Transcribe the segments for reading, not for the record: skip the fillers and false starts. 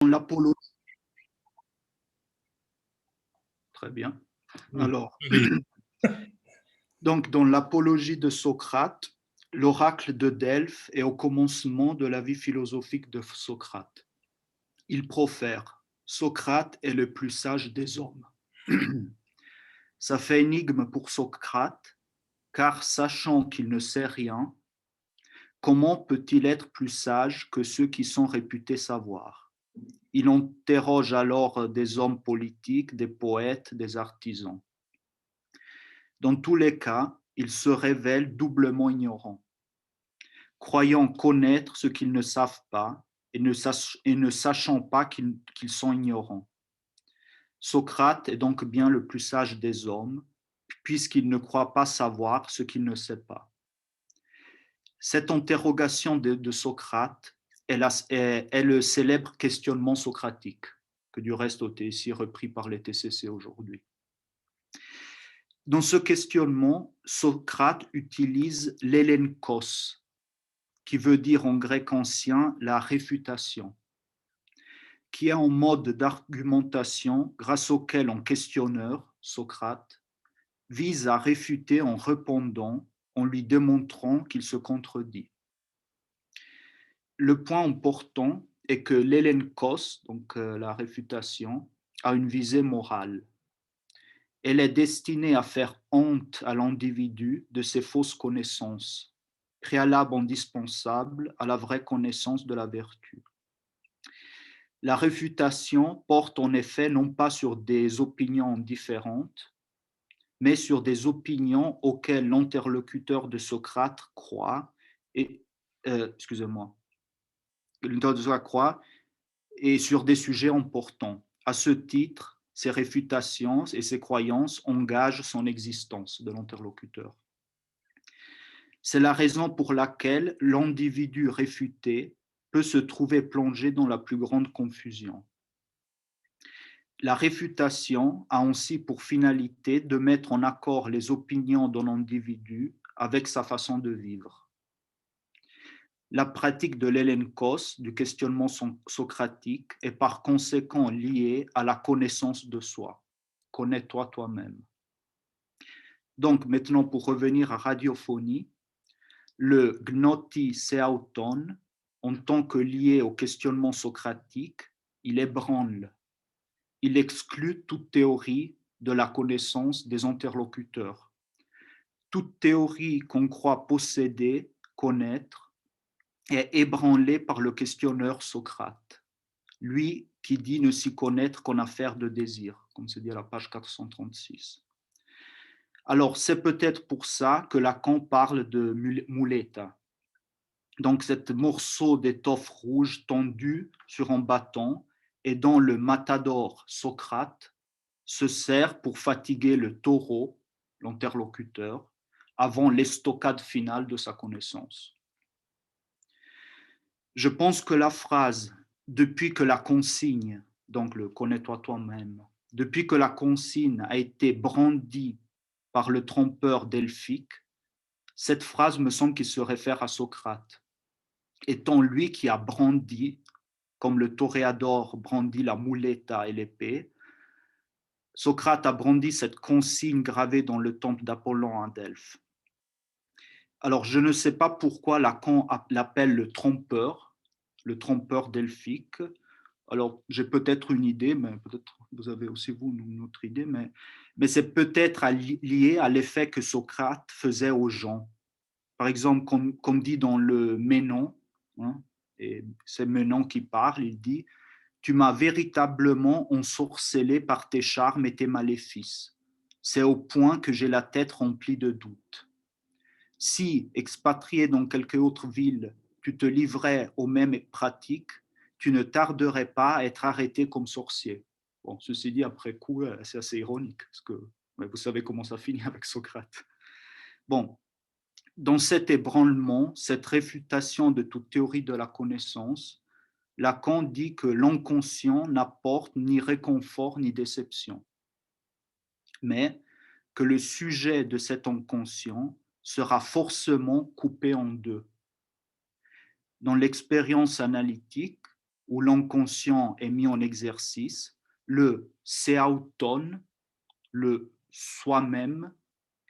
l'apologie. Très bien. Oui. Alors, donc, dans l'apologie de Socrate, l'oracle de Delphes est au commencement de la vie philosophique de Socrate. Il profère: Socrate est le plus sage des hommes. Ça fait énigme pour Socrate, car sachant qu'il ne sait rien, comment peut-il être plus sage que ceux qui sont réputés savoir? Il interroge alors des hommes politiques, des poètes, des artisans. Dans tous les cas, il se révèle doublement ignorant, croyant connaître ce qu'ils ne savent pas et ne sachant pas qu'ils sont ignorants. Socrate est donc bien le plus sage des hommes, puisqu'il ne croit pas savoir ce qu'il ne sait pas. Cette interrogation de Socrate est le célèbre questionnement socratique, que du reste a été ici repris par les TCC aujourd'hui. Dans ce questionnement, Socrate utilise l'élenkos, qui veut dire en grec ancien la réfutation, qui est un mode d'argumentation grâce auquel un questionneur, Socrate, vise à réfuter en répondant, en lui démontrant qu'il se contredit. Le point important est que l'élenkos, donc la réfutation, a une visée morale. Elle est destinée à faire honte à l'individu de ses fausses connaissances, préalable indispensable à la vraie connaissance de la vertu. La réfutation porte en effet non pas sur des opinions différentes, mais sur des opinions auxquelles l'interlocuteur de Socrate croit et, l'interlocuteur de Socrate croit et sur des sujets importants. À ce titre, ces réfutations et ces croyances engagent son existence de l'interlocuteur. C'est la raison pour laquelle l'individu réfuté peut se trouver plongé dans la plus grande confusion. La réfutation a ainsi pour finalité de mettre en accord les opinions d'un individu avec sa façon de vivre. La pratique de l'élenkos, du questionnement socratique, est par conséquent liée à la connaissance de soi. Connais-toi toi-même. Donc, maintenant, pour revenir à radiophonie, le gnoti seauton, en tant que lié au questionnement socratique, il ébranle. Il exclut toute théorie de la connaissance des interlocuteurs. Toute théorie qu'on croit posséder, connaître, est ébranlée par le questionneur Socrate, lui qui dit ne s'y connaître qu'en affaire de désir, comme c'est dit à la page 436. Alors, c'est peut-être pour ça que Lacan parle de muleta. Donc, cet morceau d'étoffe rouge tendu sur un bâton et dont le matador Socrate se sert pour fatiguer le taureau, l'interlocuteur, avant l'estocade finale de sa connaissance. Je pense que la phrase « depuis que la consigne », donc le « connais-toi toi-même », depuis que la consigne a été brandie par le trompeur delphique, cette phrase me semble qu'il se réfère à Socrate, étant lui qui a brandi, comme le toréador brandit la muleta et l'épée. Socrate a brandi cette consigne gravée dans le temple d'Apollon à Delphes. Alors, je ne sais pas pourquoi Lacan l'appelle le trompeur delphique. Alors, j'ai peut-être une idée, mais peut-être vous avez aussi, vous, une autre idée, mais c'est peut-être lié à l'effet que Socrate faisait aux gens. Par exemple, comme dit dans le Ménon, hein, et c'est Ménon qui parle, il dit « Tu m'as véritablement ensorcelé par tes charmes et tes maléfices. C'est au point que j'ai la tête remplie de doutes. Si, expatrié dans quelque autre ville, tu te livrais aux mêmes pratiques, tu ne tarderais pas à être arrêté comme sorcier. » Bon, ceci dit, après coup, c'est assez ironique, parce que vous savez comment ça finit avec Socrate. Bon, dans cet ébranlement, cette réfutation de toute théorie de la connaissance, Lacan dit que l'inconscient n'apporte ni réconfort ni déception, mais que le sujet de cet inconscient sera forcément coupé en deux. Dans l'expérience analytique, où l'inconscient est mis en exercice, le seauton, le soi-même,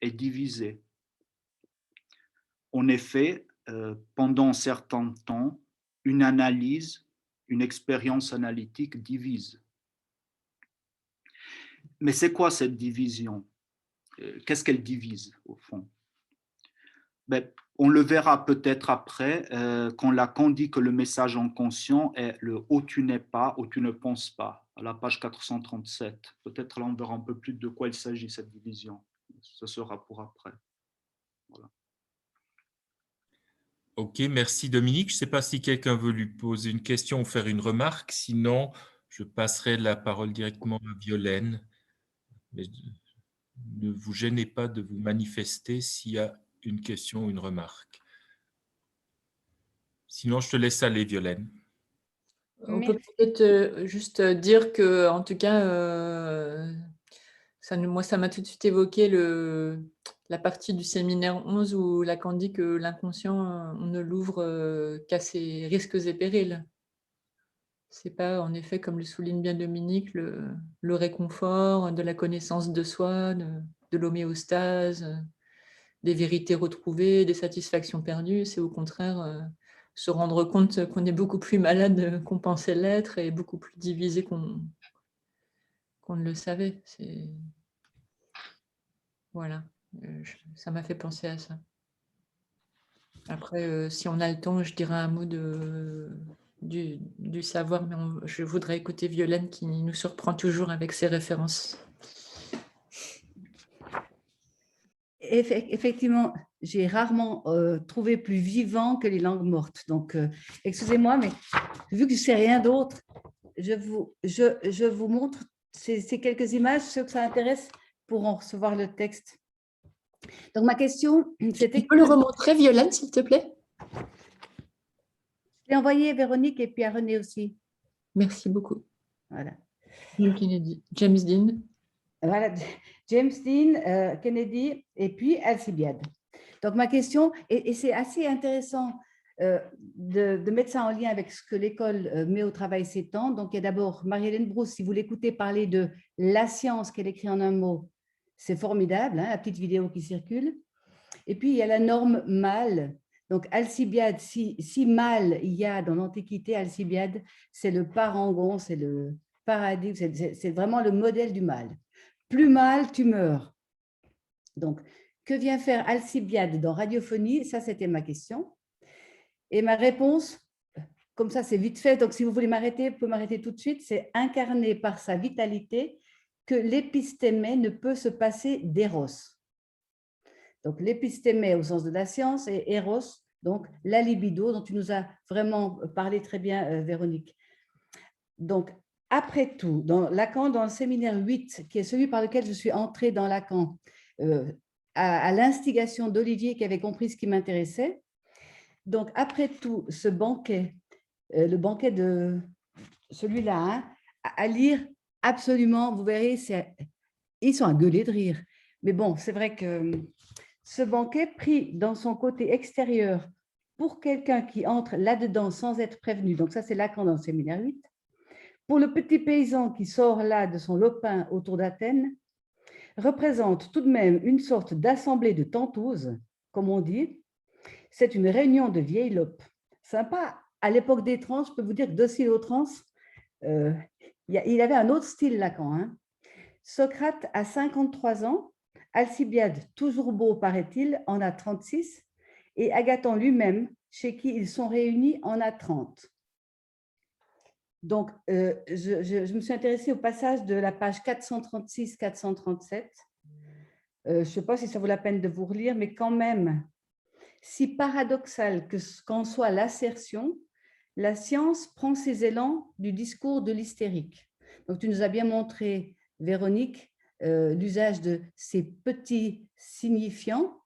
est divisé. En effet, pendant un certain temps, une analyse, une expérience analytique divise. Mais c'est quoi cette division? Qu'est-ce qu'elle divise au fond? Ben, on le verra peut-être après, quand Lacan dit que le message inconscient est le « où tu n'es pas, où tu ne penses pas », à la page 437. Peut-être là, on verra un peu plus de quoi il s'agit, cette division. Ce sera pour après. Voilà. Ok, merci Dominique. Je ne sais pas si quelqu'un veut lui poser une question ou faire une remarque. Sinon, je passerai la parole directement à Violaine. Mais ne vous gênez pas de vous manifester s'il y a une question ou une remarque. Sinon, je te laisse aller, Violaine. On peut peut-être juste dire que, en tout cas, moi, ça m'a tout de suite évoqué la partie du séminaire 11 où Lacan dit que l'inconscient, on ne l'ouvre qu'à ses risques et périls. C'est pas, en effet, comme le souligne bien Dominique, le réconfort de la connaissance de soi, de l'homéostase, des vérités retrouvées, des satisfactions perdues. C'est au contraire se rendre compte qu'on est beaucoup plus malade qu'on pensait l'être et beaucoup plus divisé qu'on ne le savait. Voilà, ça m'a fait penser à ça. Après, si on a le temps, je dirais un mot du savoir, mais je voudrais écouter Violaine qui nous surprend toujours avec ses références. Effectivement, j'ai rarement trouvé plus vivant que les langues mortes. Donc, excusez-moi, mais vu que je ne sais rien d'autre, je vous montre ces quelques images. Ceux que ça intéresse pourront recevoir le texte. Donc, ma question, c'était… Tu peux le remontrer, Violaine, s'il te plaît? Je l'ai envoyé à Véronique et puis à René aussi. Merci beaucoup. Voilà. James Dean. Voilà, James Dean, Kennedy et puis Alcibiade. Donc, ma question, et c'est assez intéressant de mettre ça en lien avec ce que l'école met au travail ces temps. Donc, il y a d'abord Marie-Hélène Brousse, si vous l'écoutez parler de la science qu'elle écrit en un mot, c'est formidable, hein, la petite vidéo qui circule. Et puis, il y a la norme mâle. Donc, Alcibiade, si mâle il y a dans l'Antiquité, Alcibiade, c'est le parangon, c'est le paradigme, c'est vraiment le modèle du mâle. Plus mâle, tu meurs. Donc, que vient faire Alcibiade dans Radiophonie? Ça, c'était ma question. Et ma réponse, comme ça, c'est vite fait. Donc, si vous voulez m'arrêter, vous pouvez m'arrêter tout de suite. C'est incarné par sa vitalité que l'épistémé ne peut se passer d'éros. Donc, l'épistémé au sens de la science et éros, donc la libido, dont tu nous as vraiment parlé très bien, Véronique. Donc, après tout, dans Lacan, dans le séminaire 8, qui est celui par lequel je suis entrée dans Lacan, à l'instigation d'Olivier qui avait compris ce qui m'intéressait. Donc, après tout, ce banquet, le banquet de celui-là, hein, à lire absolument, vous verrez, ils sont à gueuler de rire. Mais bon, c'est vrai que ce banquet pris dans son côté extérieur pour quelqu'un qui entre là-dedans sans être prévenu, donc ça c'est Lacan dans le séminaire 8, pour le petit paysan qui sort là de son lopin autour d'Athènes, représente tout de même une sorte d'assemblée de tantous, comme on dit. C'est une réunion de vieilles lopes. Sympa, à l'époque des trans, je peux vous dire que Docile aux trans, il avait un autre style Lacan. Hein. Socrate a 53 ans, Alcibiade, toujours beau paraît-il, en a 36, et Agathon lui-même, chez qui ils sont réunis, en a 30. Donc, je me suis intéressée au passage de la page 436-437. Je ne sais pas si ça vaut la peine de vous relire, mais quand même, si paradoxal qu'en soit l'assertion, la science prend ses élans du discours de l'hystérique. Donc, tu nous as bien montré, Véronique, l'usage de ces petits signifiants,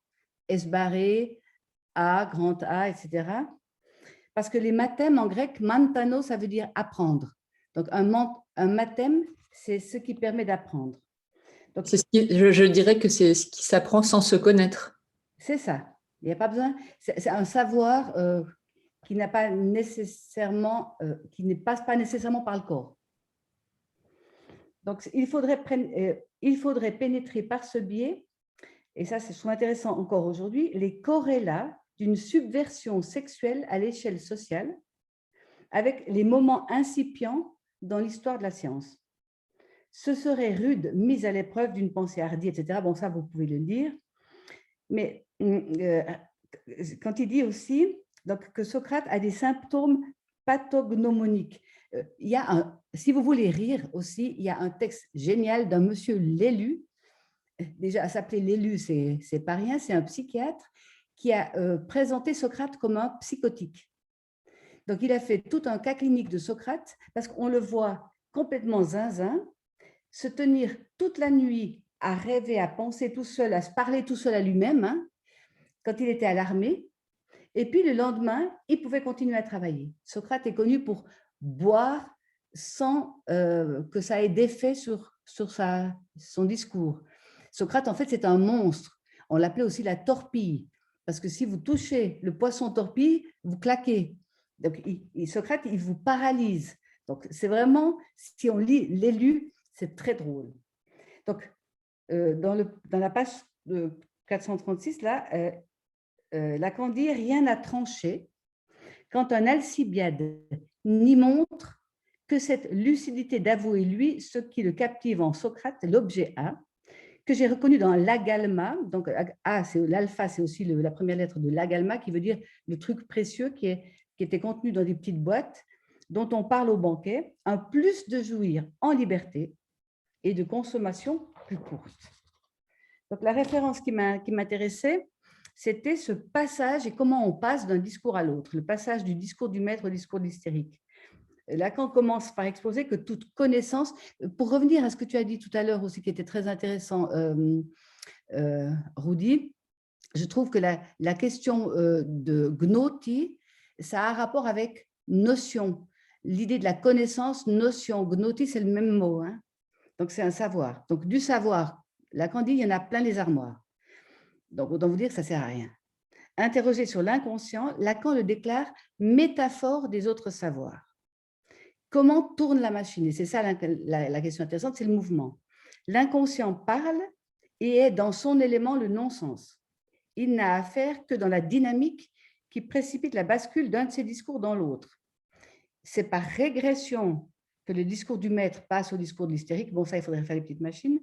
S barré, A, grand A, etc. Parce que les mathèmes en grec, mantano, ça veut dire apprendre. Donc, un mathème, c'est ce qui permet d'apprendre. Donc, je dirais que c'est ce qui s'apprend sans se connaître. C'est ça. Il n'y a pas besoin. C'est un savoir qui n'a pas nécessairement, qui ne passe pas nécessairement par le corps. Donc, il faudrait pénétrer par ce biais, et ça, je trouve intéressant encore aujourd'hui, les corrélats d'une subversion sexuelle à l'échelle sociale avec les moments incipients dans l'histoire de la science. Ce serait rude mise à l'épreuve d'une pensée hardie, etc. Bon, ça, vous pouvez le lire. Mais quand il dit aussi donc, que Socrate a des symptômes pathognomoniques, si vous voulez rire aussi, il y a un texte génial d'un monsieur Lélu. Déjà, à s'appeler Lélu, c'est pas rien, c'est un psychiatre qui a présenté Socrate comme un psychotique. Donc, il a fait tout un cas clinique de Socrate parce qu'on le voit complètement zinzin, se tenir toute la nuit à rêver, à penser tout seul, à se parler tout seul à lui-même, hein, quand il était à l'armée. Et puis, le lendemain, il pouvait continuer à travailler. Socrate est connu pour boire sans que ça ait d'effet sur son discours. Socrate, en fait, c'est un monstre. On l'appelait aussi la torpille, parce que si vous touchez le poisson torpille, vous claquez. Donc, Socrate, il vous paralyse. Donc, c'est vraiment, si on lit Lélu, c'est très drôle. Donc, dans la page 436, là, Lacan dit « Rien n'a tranché quand un Alcibiade n'y montre que cette lucidité d'avouer lui ce qui le captive en Socrate, l'objet A, que j'ai reconnu dans l'agalma. » Donc, A, c'est l'alpha, c'est aussi la première lettre de l'agalma, qui veut dire le truc précieux qui était contenu dans des petites boîtes, dont on parle au banquet, un plus de jouir en liberté et de consommation plus courte. Donc, la référence qui m'intéressait, c'était ce passage et comment on passe d'un discours à l'autre, le passage du discours du maître au discours de l'hystérique. Lacan commence par exposer que toute connaissance, pour revenir à ce que tu as dit tout à l'heure aussi, qui était très intéressant, Rudy, je trouve que la question de gnoti, ça a un rapport avec notion. L'idée de la connaissance, notion, gnoti, c'est le même mot, hein. Donc c'est un savoir. Donc du savoir, Lacan dit, il y en a plein les armoires. Donc autant vous dire que ça ne sert à rien. Interrogé sur l'inconscient, Lacan le déclare métaphore des autres savoirs. Comment tourne la machine? Et c'est ça la question intéressante, c'est le mouvement. L'inconscient parle et est dans son élément le non-sens. Il n'a affaire que dans la dynamique qui précipite la bascule d'un de ses discours dans l'autre. C'est par régression que le discours du maître passe au discours de l'hystérique. Bon, ça, il faudrait faire les petites machines.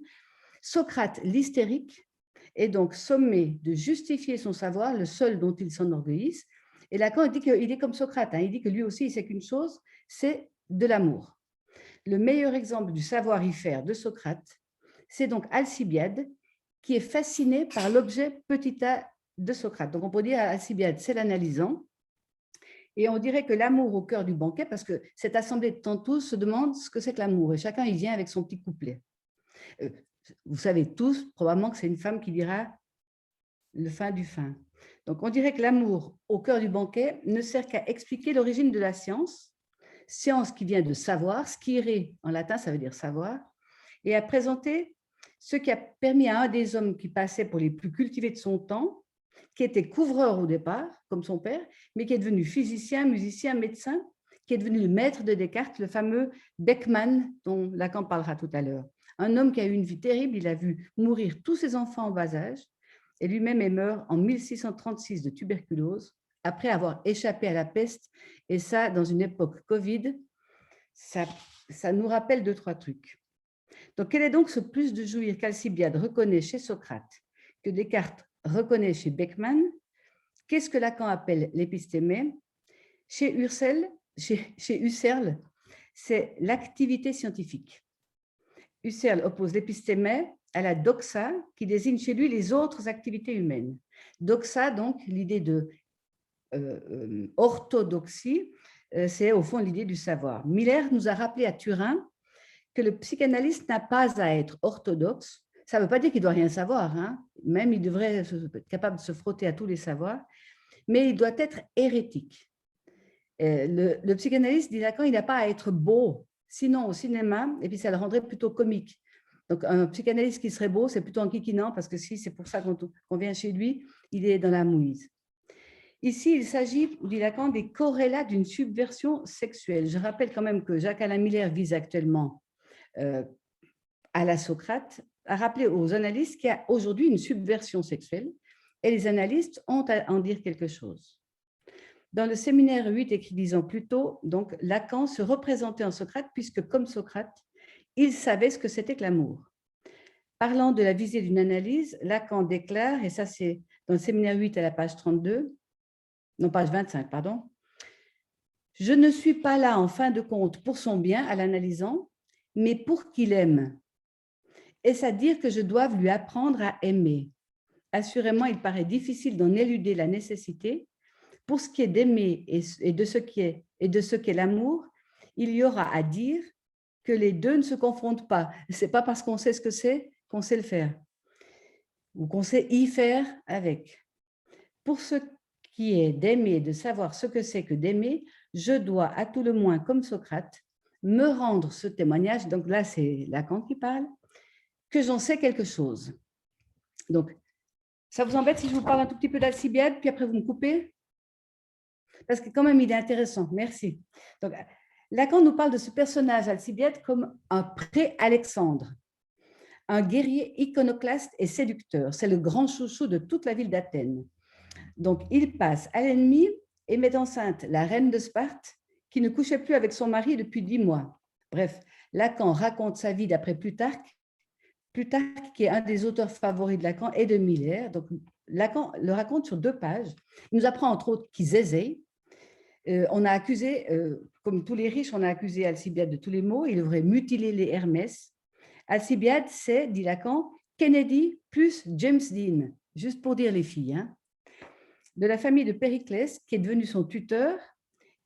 Socrate, l'hystérique, est donc sommé de justifier son savoir, le seul dont il s'enorgueillisse. Et Lacan dit qu'il est comme Socrate, hein. Il dit que lui aussi, il sait qu'une chose, c'est de l'amour. Le meilleur exemple du savoir-y-faire de Socrate, c'est donc Alcibiade, qui est fasciné par l'objet petit a de Socrate. Donc, on peut dire Alcibiade, c'est l'analysant. Et on dirait que l'amour au cœur du banquet, parce que cette assemblée de tantous se demande ce que c'est que l'amour. Et chacun, il vient avec son petit couplet. Vous savez tous, probablement, que c'est une femme qui dira le fin du fin. Donc, on dirait que l'amour au cœur du banquet ne sert qu'à expliquer l'origine de la science, science qui vient de savoir, scire en latin, ça veut dire savoir, et à présenter ce qui a permis à un des hommes qui passait pour les plus cultivés de son temps, qui était couvreur au départ, comme son père, mais qui est devenu physicien, musicien, médecin, qui est devenu le maître de Descartes, le fameux Beckmann, dont Lacan parlera tout à l'heure. Un homme qui a eu une vie terrible, il a vu mourir tous ses enfants en bas âge, et lui-même est mort en 1636 de tuberculose, après avoir échappé à la peste, et ça, dans une époque Covid, ça nous rappelle 2-3 trucs. Donc, quel est donc ce plus de jouir qu'Alcibiade reconnaît chez Socrate, que Descartes reconnaît chez Beckmann? Qu'est-ce que Lacan appelle l'épistémé? Chez Husserl, c'est l'activité scientifique. Husserl oppose l'épistémé à la doxa, qui désigne chez lui les autres activités humaines. Doxa, donc, l'idée de orthodoxie, c'est au fond l'idée du savoir. Miller nous a rappelé à Turin que le psychanalyste n'a pas à être orthodoxe. Ça ne veut pas dire qu'il ne doit rien savoir, hein. Même il devrait être capable de se frotter à tous les savoirs, mais il doit être hérétique. Le psychanalyste, dit Lacan, il n'a pas à être beau, sinon au cinéma, et puis ça le rendrait plutôt comique. Donc un psychanalyste qui serait beau, c'est plutôt un kikinant, parce que si c'est pour ça qu'on vient chez lui, il est dans la mouise. Ici, il s'agit, dit Lacan, des corrélats d'une subversion sexuelle. Je rappelle quand même que Jacques-Alain Miller vise actuellement à la Socrate, à rappeler aux analystes qu'il y a aujourd'hui une subversion sexuelle et les analystes ont à en dire quelque chose. Dans le séminaire 8, écrit 10 ans plus tôt, donc, Lacan se représentait en Socrate puisque, comme Socrate, il savait ce que c'était que l'amour. Parlant de la visée d'une analyse, Lacan déclare, et ça c'est dans le séminaire 8 à la page 32, non, page 25, pardon, « Je ne suis pas là, en fin de compte, pour son bien à l'analysant, mais pour qu'il aime. Est-ce à dire que je dois lui apprendre à aimer? Assurément, il paraît difficile d'en éluder la nécessité. Pour ce qui est d'aimer et de ce qu'est l'amour, il y aura à dire que les deux ne se confrontent pas. Ce n'est pas parce qu'on sait ce que c'est qu'on sait le faire ou qu'on sait y faire avec. Pour ce qui est d'aimer, de savoir ce que c'est que d'aimer, je dois à tout le moins, comme Socrate, me rendre ce témoignage, donc là c'est Lacan qui parle, que j'en sais quelque chose. Donc, ça vous embête si je vous parle un tout petit peu d'Alcibiade, puis après vous me coupez? Parce que quand même, il est intéressant. Merci. Donc, Lacan nous parle de ce personnage, Alcibiade, comme un pré-Alexandre, un guerrier iconoclaste et séducteur. C'est le grand chouchou de toute la ville d'Athènes. Donc, il passe à l'ennemi et met enceinte la reine de Sparte, qui ne couchait plus avec son mari depuis 10 mois. Bref, Lacan raconte sa vie d'après Plutarque, qui est un des auteurs favoris de Lacan et de Miller. Donc, Lacan le raconte sur 2 pages. Il nous apprend entre autres qu'il zézait. On a accusé, comme tous les riches, on a accusé Alcibiade de tous les maux. Il devrait mutiler les Hermès. Alcibiade, c'est, dit Lacan, Kennedy plus James Dean, juste pour dire les filles. Hein. De la famille de Périclès, qui est devenu son tuteur.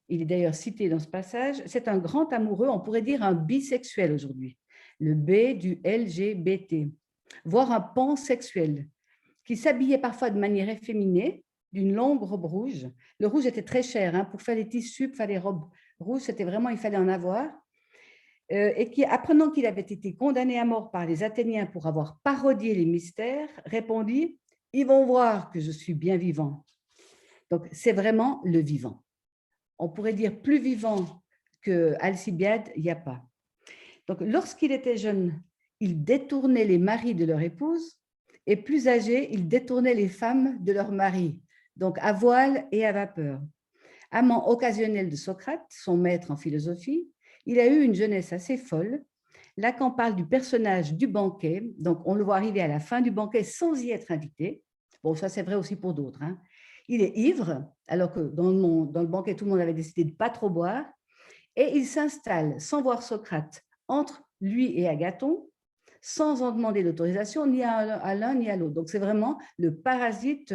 Il est d'ailleurs cité dans ce passage. C'est un grand amoureux, on pourrait dire un bisexuel aujourd'hui. Le B du LGBT, voire un pansexuel, qui s'habillait parfois de manière efféminée, d'une longue robe rouge. Le rouge était très cher. Hein. Pour faire les tissus, pour faire les robes rouges, c'était vraiment, il fallait en avoir. Et qui, apprenant qu'il avait été condamné à mort par les Athéniens pour avoir parodié les mystères, répondit « Ils vont voir que je suis bien vivant ». Donc, c'est vraiment le vivant. On pourrait dire plus vivant que Alcibiade, il n'y a pas. Donc, lorsqu'il était jeune, il détournait les maris de leur épouse et plus âgé, il détournait les femmes de leur mari, donc à voile et à vapeur. Amant occasionnel de Socrate, son maître en philosophie, il a eu une jeunesse assez folle. Lacan parle du personnage du banquet, donc on le voit arriver à la fin du banquet sans y être invité. Bon, ça c'est vrai aussi pour d'autres. Hein. Il est ivre, alors que dans le banquet, tout le monde avait décidé de ne pas trop boire, et il s'installe sans voir Socrate entre lui et Agathon, sans en demander l'autorisation ni à l'un ni à l'autre. Donc, c'est vraiment le parasite,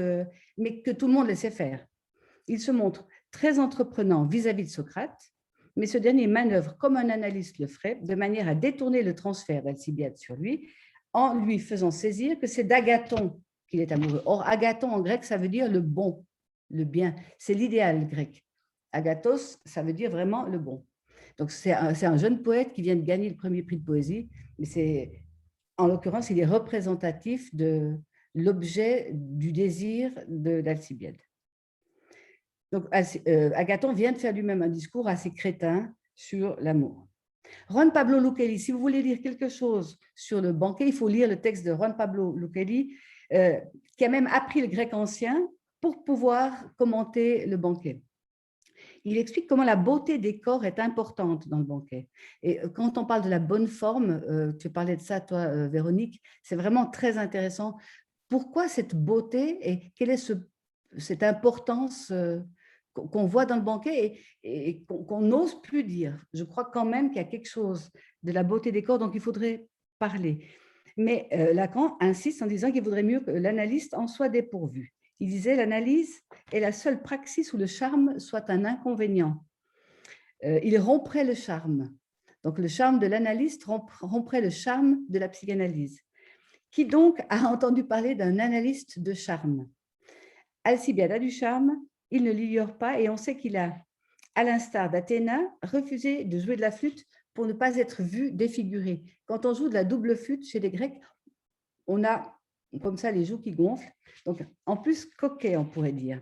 mais que tout le monde laissait faire. Il se montre très entreprenant vis-à-vis de Socrate, mais ce dernier manœuvre comme un analyste le ferait, de manière à détourner le transfert d'Alcibiade sur lui, en lui faisant saisir que c'est d'Agathon qu'il est amoureux. Or, Agathon en grec, ça veut dire le bon, le bien. C'est l'idéal grec. Agathos, ça veut dire vraiment le bon. Donc, c'est un jeune poète qui vient de gagner le premier prix de poésie, mais en l'occurrence, il est représentatif de l'objet du désir d'Alcibiade. Donc, Agathon vient de faire lui-même un discours assez crétin sur l'amour. Juan Pablo Lucchesi, si vous voulez lire quelque chose sur le banquet, il faut lire le texte de Juan Pablo Lucchesi, qui a même appris le grec ancien pour pouvoir commenter le banquet. Il explique comment la beauté des corps est importante dans le banquet. Et quand on parle de la bonne forme, tu parlais de ça, toi, Véronique, c'est vraiment très intéressant. Pourquoi cette beauté et quelle est cette importance qu'on voit dans le banquet et qu'on n'ose plus dire? Je crois quand même qu'il y a quelque chose de la beauté des corps dont il faudrait parler. Mais Lacan insiste en disant qu'il vaudrait mieux que l'analyste en soit dépourvu. Il disait « L'analyse est la seule praxis où le charme soit un inconvénient. » Il romprait le charme. Donc, le charme de l'analyste romprait le charme de la psychanalyse. Qui donc a entendu parler d'un analyste de charme? Alcibiade a du charme, il ne l'ignore pas et on sait qu'il a, à l'instar d'Athéna, refusé de jouer de la flûte pour ne pas être vu défiguré. Quand on joue de la double flûte chez les Grecs, on a comme ça les joues qui gonflent. Donc, en plus, coquet, on pourrait dire.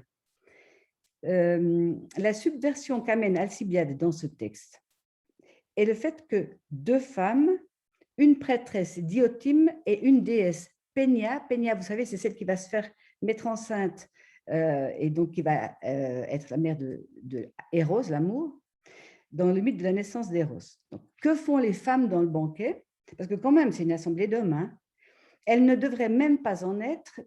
la subversion qu'amène Alcibiade dans ce texte est le fait que deux femmes, une prêtresse Diotime et une déesse Pénia. Pénia, vous savez, c'est celle qui va se faire mettre enceinte et donc qui va être la mère de Eros, l'amour, dans le mythe de la naissance d'Eros. Donc, que font les femmes dans le banquet? Parce que quand même, c'est une assemblée d'hommes. Hein. Elles ne devraient même pas en être.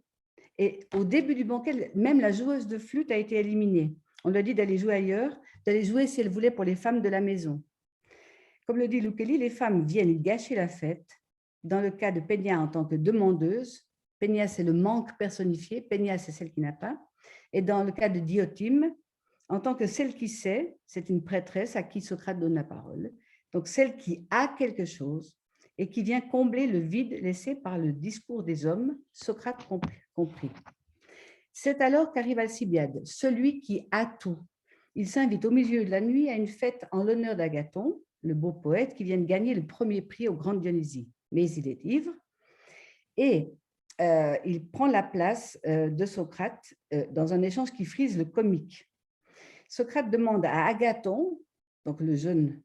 Et au début du banquet, même la joueuse de flûte a été éliminée. On lui a dit d'aller jouer ailleurs, d'aller jouer si elle voulait pour les femmes de la maison. Comme le dit Lukeli, les femmes viennent gâcher la fête. Dans le cas de Pénia en tant que demandeuse, Pénia c'est le manque personnifié, Pénia c'est celle qui n'a pas. Et dans le cas de Diotime, en tant que celle qui sait, c'est une prêtresse à qui Socrate donne la parole. Donc celle qui a quelque chose et qui vient combler le vide laissé par le discours des hommes, Socrate compris. C'est alors qu'arrive Alcibiade, celui qui a tout. Il s'invite au milieu de la nuit à une fête en l'honneur d'Agathon, le beau poète qui vient de gagner le premier prix aux Grandes Dionysies. Mais il est ivre et il prend la place de Socrate dans un échange qui frise le comique. Socrate demande à Agathon, donc le jeune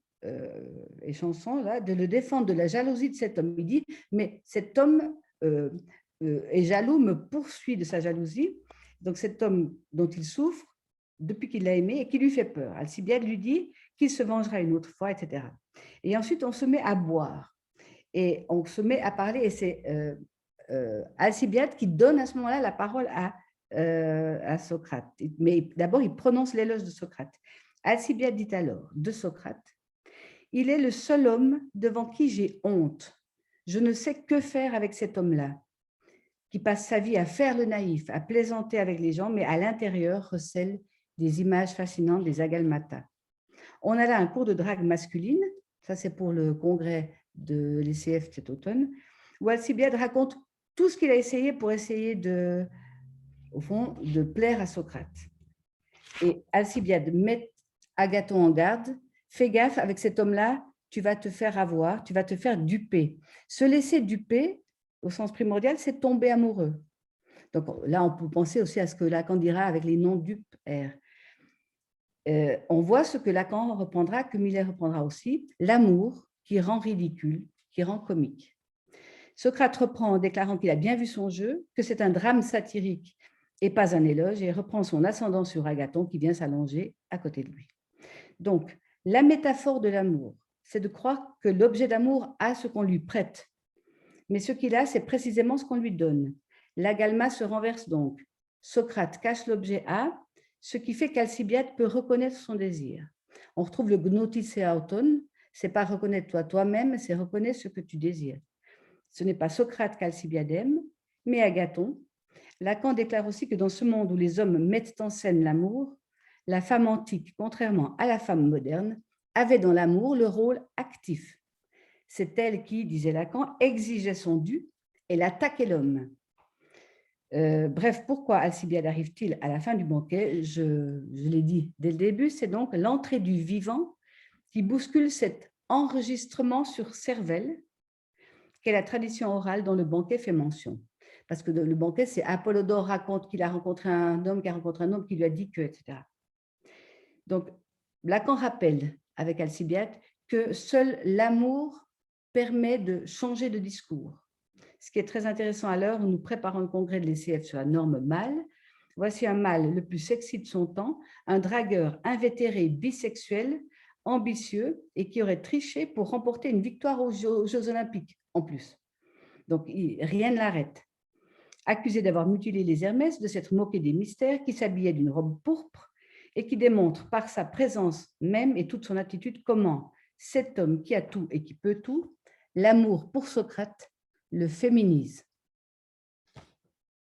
échanson, là, de le défendre de la jalousie de cet homme. Il dit, mais cet homme est jaloux, me poursuit de sa jalousie. Donc cet homme dont il souffre depuis qu'il l'a aimé et qui lui fait peur. Alcibiade lui dit qu'il se vengera une autre fois, etc. Et ensuite, on se met à boire et on se met à parler. Et c'est Alcibiade qui donne à ce moment-là la parole à Socrate. Mais d'abord, il prononce l'éloge de Socrate. Alcibiade dit alors de Socrate, « Il est le seul homme devant qui j'ai honte. Je ne sais que faire avec cet homme-là, qui passe sa vie à faire le naïf, à plaisanter avec les gens, mais à l'intérieur recèle des images fascinantes des agalmatas. » On a là un cours de drague masculine, ça c'est pour le congrès de l'ECF cet automne, où Alcibiade raconte tout ce qu'il a essayé pour essayer de, au fond, de plaire à Socrate. Et Alcibiade met Agathon en garde, fais gaffe, avec cet homme-là, tu vas te faire avoir, tu vas te faire duper. Se laisser duper, au sens primordial, c'est tomber amoureux. Donc là, on peut penser aussi à ce que Lacan dira avec les non-dupes R. On voit ce que Lacan reprendra, que Millet reprendra aussi, l'amour qui rend ridicule, qui rend comique. Socrate reprend en déclarant qu'il a bien vu son jeu, que c'est un drame satirique et pas un éloge, et reprend son ascendant sur Agathon qui vient s'allonger à côté de lui. Donc, la métaphore de l'amour, c'est de croire que l'objet d'amour a ce qu'on lui prête, mais ce qu'il a, c'est précisément ce qu'on lui donne. L'agalma se renverse donc. Socrate cache l'objet A, ce qui fait qu'Alcibiade peut reconnaître son désir. On retrouve le gnotis et auton, c'est pas reconnaître toi-même, c'est reconnaître ce que tu désires. Ce n'est pas Socrate qu'Alcibiade aime, mais Agathon. Lacan déclare aussi que dans ce monde où les hommes mettent en scène l'amour, la femme antique, contrairement à la femme moderne, avait dans l'amour le rôle actif. C'est elle qui, disait Lacan, exigeait son dû, elle attaquait l'homme. Bref, pourquoi Alcibiade arrive-t-il à la fin du banquet? Je l'ai dit dès le début, c'est donc l'entrée du vivant qui bouscule cet enregistrement sur cervelle qu'est la tradition orale dont le banquet fait mention. Parce que le banquet, c'est Apollodore raconte qu'il a rencontré un homme qui a rencontré un homme qui lui a dit que, etc. Donc, Lacan rappelle avec Alcibiade que seul l'amour permet de changer de discours. Ce qui est très intéressant à l'heure où nous préparons le congrès de l'ECF sur la norme mâle. Voici un mâle le plus sexy de son temps, un dragueur invétéré bisexuel, ambitieux et qui aurait triché pour remporter une victoire aux Jeux Olympiques en plus. Donc, rien ne l'arrête. Accusé d'avoir mutilé les Hermès, de s'être moqué des mystères, qui s'habillait d'une robe pourpre et qui démontre par sa présence même et toute son attitude comment cet homme qui a tout et qui peut tout, l'amour pour Socrate, le féminise.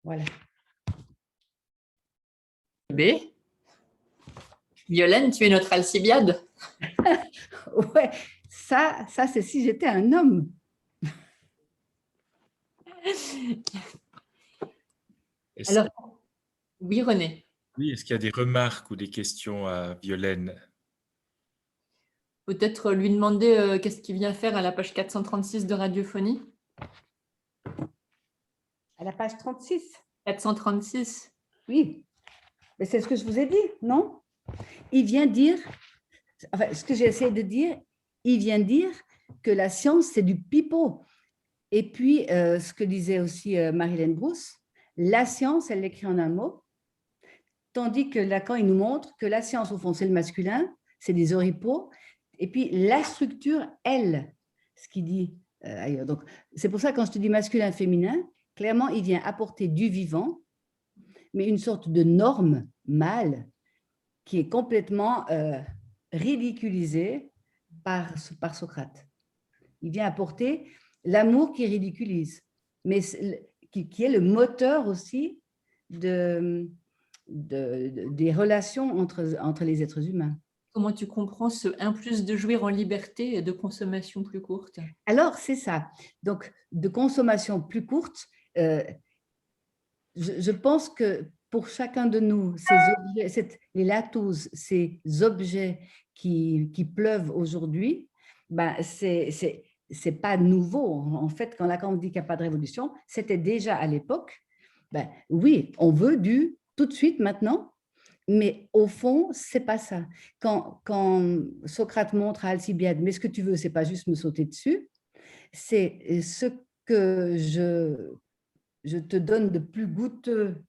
Voilà. B. Violaine, tu es notre Alcibiade. Ouais, ça c'est si j'étais un homme. Alors, oui, René. Oui, est-ce qu'il y a des remarques ou des questions à Violaine? Peut-être lui demander qu'est-ce qu'il vient faire à la page 436 de Radiophonie. À la page 36. 436. Oui, mais c'est ce que je vous ai dit, non? Il vient dire, enfin, ce que j'essaie de dire, il vient dire que la science, c'est du pipeau. Et puis, ce que disait aussi Marilyn Bruce, la science, elle l'écrit en un mot, tandis que Lacan, il nous montre que la science, au fond, c'est le masculin, c'est des oripeaux, et puis la structure, elle, ce qu'il dit ailleurs. Donc, c'est pour ça, quand je te dis masculin-féminin, clairement, il vient apporter du vivant, mais une sorte de norme mâle qui est complètement ridiculisée par Socrate. Il vient apporter l'amour qui ridiculise, mais qui est le moteur aussi des relations entre les êtres humains. Comment tu comprends ce 1 plus de jouir en liberté et de consommation plus courte? Alors, c'est ça. Donc, de consommation plus courte, je pense que pour chacun de nous, ces objets, les latoses, ces objets qui pleuvent aujourd'hui, ben c'est pas nouveau. En fait, quand Lacan dit qu'il n'y a pas de révolution, c'était déjà à l'époque. Ben, oui, on veut du tout de suite maintenant, mais au fond, c'est pas ça. Quand Socrate montre à Alcibiade, mais ce que tu veux, c'est pas juste me sauter dessus, c'est ce que je te donne de plus goûteux.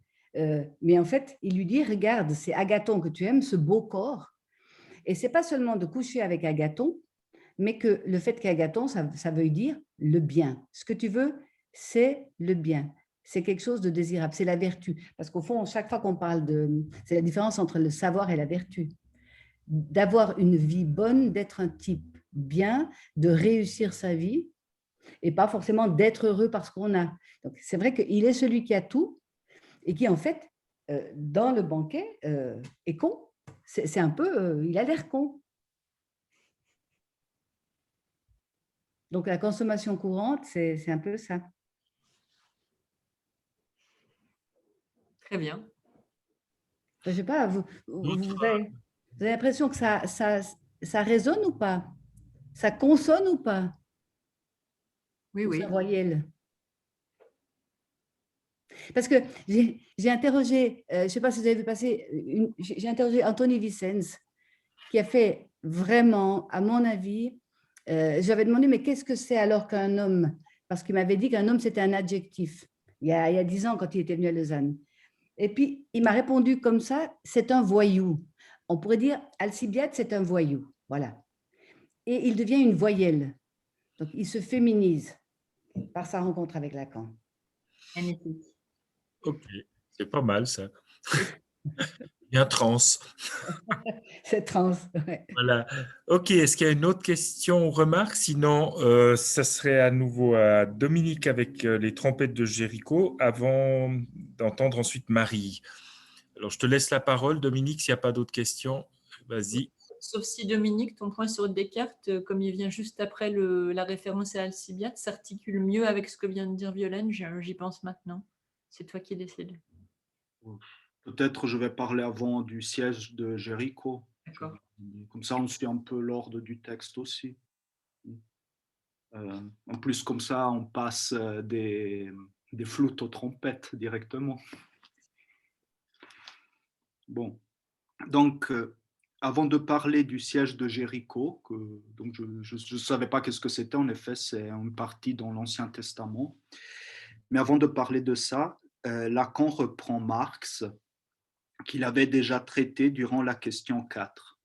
Mais en fait, il lui dit, regarde, c'est Agathon que tu aimes, ce beau corps. Et c'est pas seulement de coucher avec Agathon, mais que le fait qu'Agathon, ça veut dire le bien. Ce que tu veux, c'est le bien. C'est quelque chose de désirable, c'est la vertu. Parce qu'au fond, chaque fois qu'on parle c'est la différence entre le savoir et la vertu. D'avoir une vie bonne, d'être un type bien, de réussir sa vie, et pas forcément d'être heureux parce qu'on a. Donc, c'est vrai qu'il est celui qui a tout et qui, en fait, dans le banquet, est con. C'est un peu, il a l'air con. Donc, la consommation courante, c'est un peu ça. Très bien. Je ne sais pas, vous avez l'impression que ça résonne ou pas? Ça consonne ou pas? Oui, Ou oui. ça voyelle? Parce que j'ai interrogé, je ne sais pas si vous avez vu passer, j'ai interrogé Anthony Vicens, qui a fait vraiment, à mon avis, j'avais demandé, mais qu'est-ce que c'est alors qu'un homme? Parce qu'il m'avait dit qu'un homme, c'était un adjectif, il y a 10 ans, quand il était venu à Lausanne. Et puis, il m'a répondu comme ça, c'est un voyou. On pourrait dire, Alcibiade, c'est un voyou. Voilà. Et il devient une voyelle. Donc, il se féminise par sa rencontre avec Lacan. Magnifique. Ok, c'est pas mal ça. Bien trans. C'est trans. Ouais. Voilà. Ok, est-ce qu'il y a une autre question ou remarque? Sinon, ça serait à nouveau à Dominique avec les trompettes de Jéricho avant d'entendre ensuite Marie. Alors, je te laisse la parole, Dominique, s'il n'y a pas d'autres questions. Vas-y. Sauf si Dominique, ton point sur Descartes, comme il vient juste après la référence à Alcibiade, s'articule mieux avec ce que vient de dire Violaine, j'y pense maintenant. C'est toi qui décides. Peut-être je vais parler avant du siège de Jéricho. D'accord. Comme ça, on suit un peu l'ordre du texte aussi. En plus, comme ça, on passe des flûtes aux trompettes directement. Bon, donc, avant de parler du siège de Jéricho, donc je ne savais pas qu'est-ce que c'était, en effet, c'est une partie dans l'Ancien Testament. Mais avant de parler de ça, Lacan reprend Marx, qu'il avait déjà traité durant la question 4.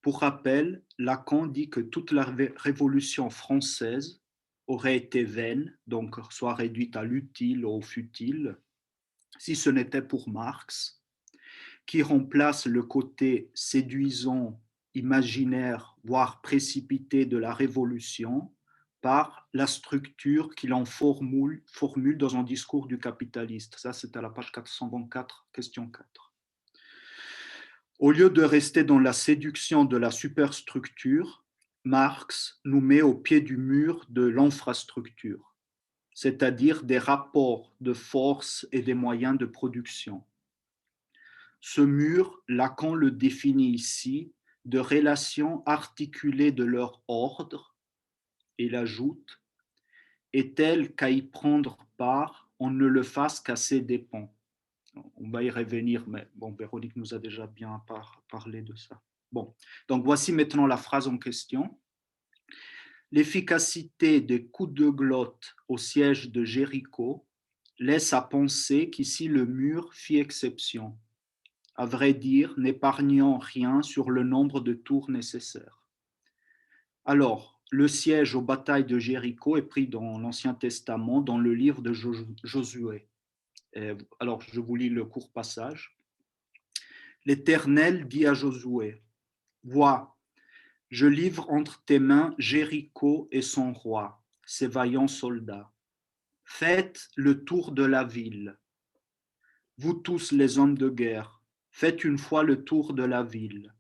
Pour rappel, Lacan dit que toute la révolution française aurait été vaine, donc soit réduite à l'utile ou au futile, si ce n'était pour Marx, qui remplace le côté séduisant, imaginaire, voire précipité de la révolution par la structure qu'il en formule dans un discours du capitaliste. Ça, c'est à la page 424, question 4. Au lieu de rester dans la séduction de la superstructure, Marx nous met au pied du mur de l'infrastructure, c'est-à-dire des rapports de force et des moyens de production. Ce mur, Lacan le définit ici de relations articulées de leur ordre, et il ajoute, est telle qu'à y prendre part, on ne le fasse qu'à ses dépens. On va y revenir, mais bon, Véronique nous a déjà bien parlé de ça. Bon, donc voici maintenant la phrase en question. L'efficacité des coups de glotte au siège de Jéricho laisse à penser qu'ici le mur fit exception, à vrai dire, n'épargnant rien sur le nombre de tours nécessaires. Alors, le siège aux batailles de Jéricho est pris dans l'Ancien Testament, dans le livre de Josué. Alors, je vous lis le court passage. L'Éternel dit à Josué, « Vois, je livre entre tes mains Jéricho et son roi, ses vaillants soldats. Faites le tour de la ville. Vous tous les hommes de guerre, faites une fois le tour de la ville.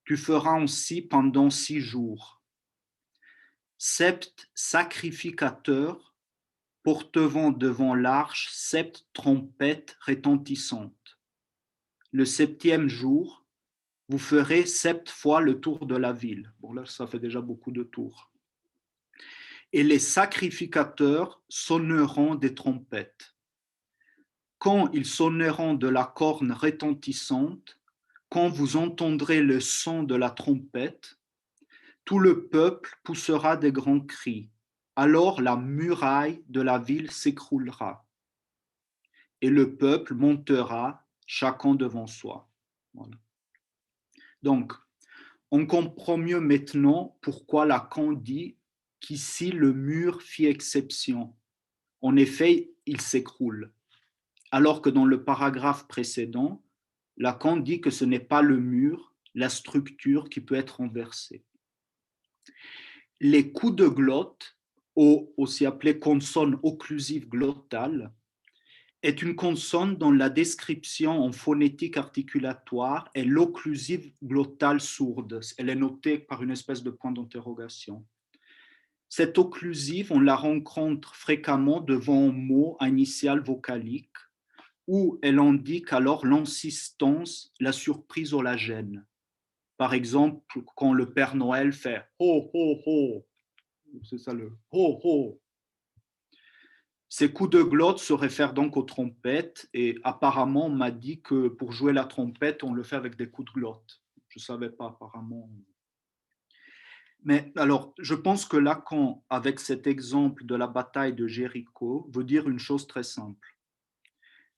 Tu feras ainsi pendant 6 jours. 7 sacrificateurs porteront devant l'arche 7 trompettes retentissantes. Le 7e jour, vous ferez 7 fois le tour de la ville. Bon, là, ça fait déjà beaucoup de tours. Et les sacrificateurs sonneront des trompettes. Quand ils sonneront de la corne retentissante, quand vous entendrez le son de la trompette, tout le peuple poussera des grands cris. Alors la muraille de la ville s'écroulera. Et le peuple montera, chacun devant soi. Voilà. Donc, on comprend mieux maintenant pourquoi Lacan dit qu'ici le mur fit exception. En effet, il s'écroule. Alors que dans le paragraphe précédent, Lacan dit que ce n'est pas le mur, la structure qui peut être renversée. Les coups de glotte, aussi appelés consonnes occlusives glottales, est une consonne dont la description en phonétique articulatoire est l'occlusive glottale sourde. Elle est notée par une espèce de point d'interrogation. Cette occlusive, on la rencontre fréquemment devant un mot à initiale vocalique, où elle indique alors l'insistance, la surprise ou la gêne. Par exemple, quand le Père Noël fait « ho, ho, ho », c'est ça le « ho, ho ». Ces coups de glotte se réfèrent donc aux trompettes et apparemment on m'a dit que pour jouer la trompette, on le fait avec des coups de glotte. Je ne savais pas apparemment. Mais alors, je pense que Lacan, avec cet exemple de la bataille de Jéricho, veut dire une chose très simple.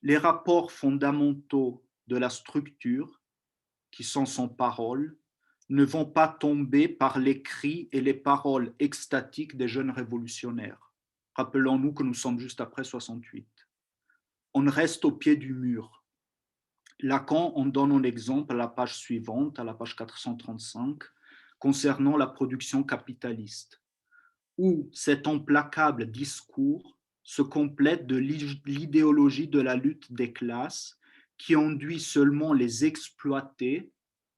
Les rapports fondamentaux de la structure, qui sont son parole, ne vont pas tomber par les cris et les paroles extatiques des jeunes révolutionnaires. Rappelons-nous que nous sommes juste après 68. On reste au pied du mur. Lacan en donne un exemple à la page suivante, à la page 435, concernant la production capitaliste, où cet implacable discours se complète de l'idéologie de la lutte des classes qui induit seulement les exploités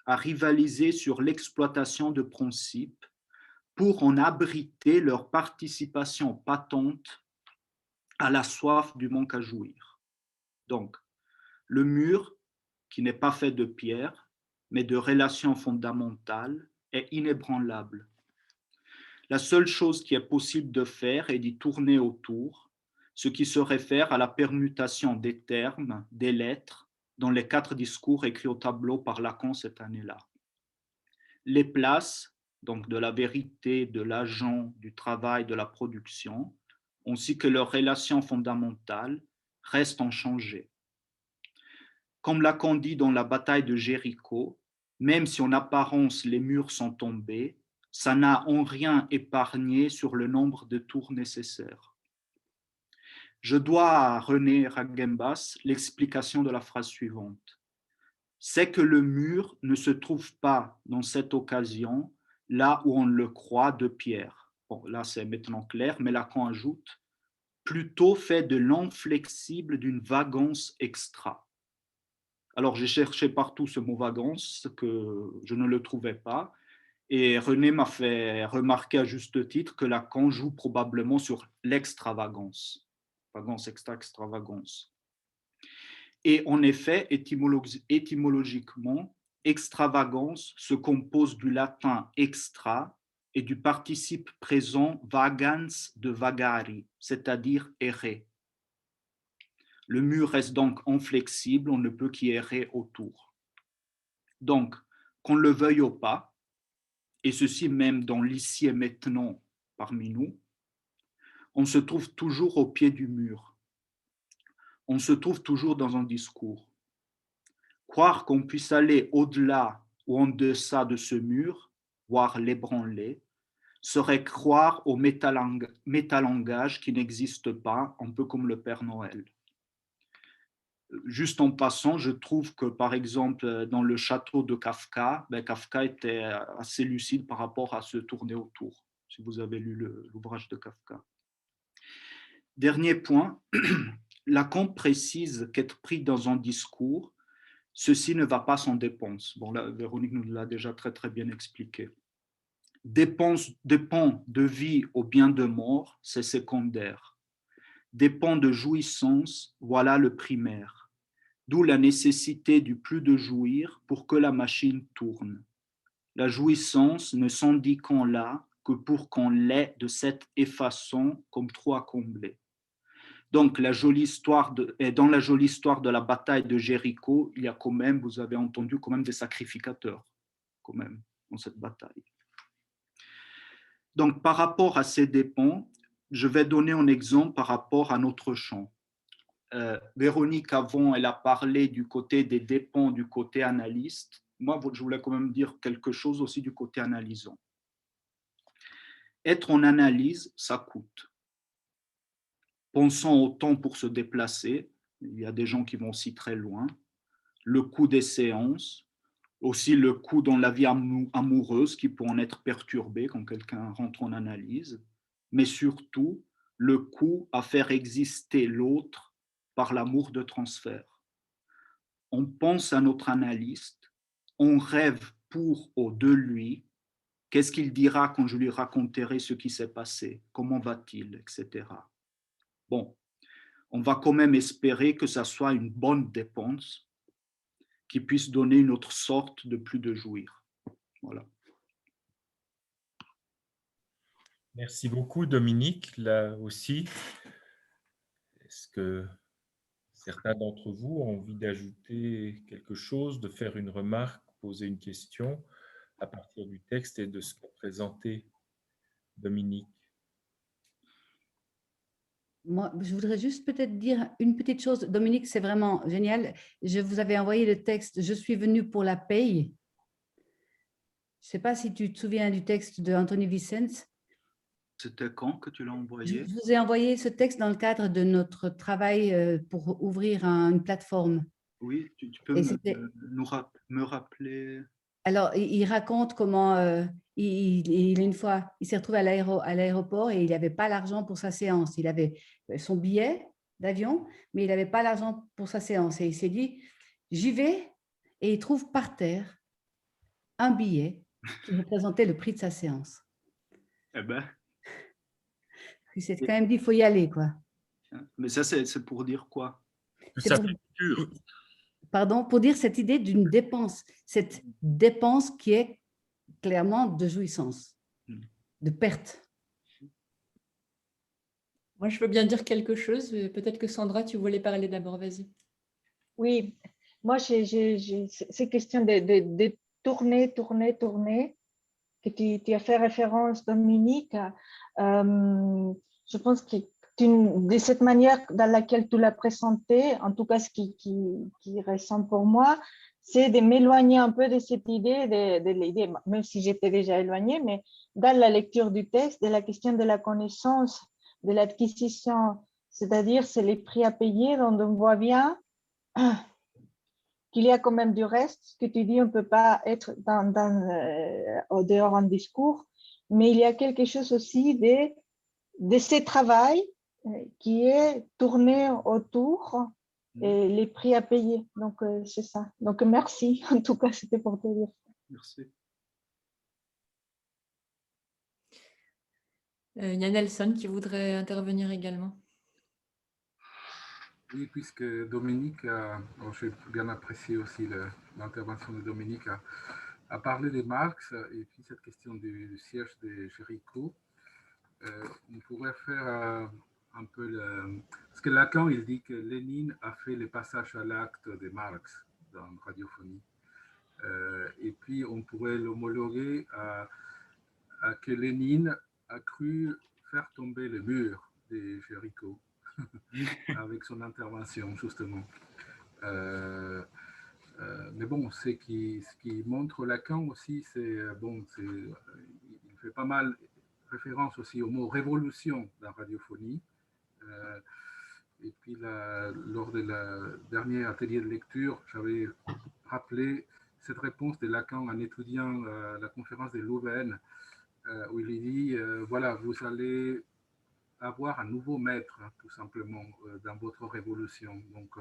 à rivaliser sur l'exploitation de principes pour en abriter leur participation patente à la soif du manque à jouir. Donc, le mur, qui n'est pas fait de pierre, mais de relations fondamentales, est inébranlable. La seule chose qui est possible de faire est d'y tourner autour, ce qui se réfère à la permutation des termes, des lettres, dans les 4 discours écrits au tableau par Lacan cette année-là. Les places, donc de la vérité, de l'agent, du travail, de la production, ainsi que leurs relations fondamentales, restent inchangées. Comme Lacan dit dans la bataille de Jéricho, même si en apparence les murs sont tombés, ça n'a en rien épargné sur le nombre de tours nécessaires. Je dois à René Ragembas l'explication de la phrase suivante. C'est que le mur ne se trouve pas dans cette occasion là où on le croit de pierre. Bon, là c'est maintenant clair, mais Lacan ajoute plutôt fait de l'inflexible d'une vagance extra. Alors j'ai cherché partout ce mot vagance, que je ne le trouvais pas, et René m'a fait remarquer à juste titre que Lacan joue probablement sur l'extravagance, vagance extra, extravagance. Et en effet, étymologiquement, extravagance se compose du latin extra et du participe présent vagans de vagari, c'est-à-dire errer. Le mur reste donc inflexible, on ne peut qu'y errer autour. Donc, qu'on le veuille ou pas, et ceci même dans l'ici et maintenant parmi nous, on se trouve toujours au pied du mur. On se trouve toujours dans un discours. Croire qu'on puisse aller au-delà ou en deçà de ce mur, voire l'ébranler, serait croire au métalangage qui n'existe pas, un peu comme le Père Noël. Juste en passant, je trouve que, par exemple, dans le château de Kafka, Kafka était assez lucide par rapport à se tourner autour, si vous avez lu l'ouvrage de Kafka. Dernier point, Lacan précise qu'être pris dans un discours, ceci ne va pas sans dépense. Bon, là, Véronique nous l'a déjà très, très bien expliqué. Dépend de vie ou bien de mort, c'est secondaire. Dépend de jouissance, voilà le primaire. D'où la nécessité du plus de jouir pour que la machine tourne. La jouissance ne s'indiquant là que pour qu'on l'ait de cette effaçon comme trop à combler. Donc, dans la jolie histoire de la bataille de Jéricho, il y a quand même, vous avez entendu, quand même des sacrificateurs, quand même, dans cette bataille. Donc, par rapport à ces dépens, je vais donner un exemple par rapport à notre champ. Véronique, avant, elle a parlé du côté des dépens, du côté analyste. Moi, je voulais quand même dire quelque chose aussi du côté analysant. Être en analyse, ça coûte. Pensons au temps pour se déplacer. Il y a des gens qui vont aussi très loin. Le coût des séances, aussi le coût dans la vie amoureuse qui peut en être perturbé quand quelqu'un rentre en analyse, mais surtout le coût à faire exister l'autre par l'amour de transfert. On pense à notre analyste, on rêve pour ou de lui, qu'est-ce qu'il dira quand je lui raconterai ce qui s'est passé, comment va-t-il, etc. Bon, on va quand même espérer que ça soit une bonne dépense qui puisse donner une autre sorte de plus de jouir. Voilà. Merci beaucoup, Dominique. Là aussi, est-ce que certains d'entre vous ont envie d'ajouter quelque chose, de faire une remarque, poser une question à partir du texte et de ce qu'a présenté Dominique? Moi, je voudrais juste peut-être dire une petite chose. Dominique, c'est vraiment génial. Je vous avais envoyé le texte « Je suis venu pour la paye ». Je ne sais pas si tu te souviens du texte de Anthony Vicens. C'était quand que tu l'as envoyé? Je vous ai envoyé ce texte dans le cadre de notre travail pour ouvrir une plateforme. Oui, tu peux me rappeler? Alors, il raconte comment une fois, il s'est retrouvé à l'aéroport et il n'avait pas l'argent pour sa séance. Il avait son billet d'avion, mais il n'avait pas l'argent pour sa séance. Et il s'est dit, j'y vais, et il trouve par terre un billet qui représentait le prix de sa séance. Eh ben. Il s'est quand même dit, il faut y aller, quoi. Mais ça, c'est pour dire quoi? Ça fait dur. Pardon, pour dire cette idée d'une dépense, cette dépense qui est clairement de jouissance, de perte. Moi, je veux bien dire quelque chose. Peut-être que Sandra, tu voulais parler d'abord, vas-y. Oui, moi, c'est question de tourner, que tu as fait référence, Dominique. Je pense que de cette manière dans laquelle tu l'as présenté, en tout cas, ce qui ressent pour moi, c'est de m'éloigner un peu de cette idée, de l'idée, même si j'étais déjà éloignée, mais dans la lecture du texte, de la question de la connaissance, de l'acquisition, c'est-à-dire c'est les prix à payer dont on voit bien qu'il y a quand même du reste, ce que tu dis, on ne peut pas être au dehors en discours, mais il y a quelque chose aussi de ce travail qui est tourné autour et les prix à payer. Donc, c'est ça. Donc, merci. En tout cas, c'était pour te dire. Merci. Il y a Nelson qui voudrait intervenir également. Oui, puisque Dominique, j'ai bien apprécié aussi l'intervention de Dominique, a parlé de Marx et puis cette question du siège de Jéricho. On pourrait faire un peu parce que Lacan, il dit que Lénine a fait le passage à l'acte de Marx dans Radiophonie. Et puis, on pourrait l'homologuer à que Lénine a cru faire tomber le mur de Jéricho avec son intervention, justement. Mais bon, ce qui montre Lacan aussi, c'est bon, il fait pas mal référence aussi au mot révolution dans Radiophonie. Et puis lors de la dernier atelier de lecture, j'avais rappelé cette réponse de Lacan en étudiant la conférence de Louvain, où il dit voilà, vous allez avoir un nouveau maître, hein, tout simplement, dans votre révolution. Donc,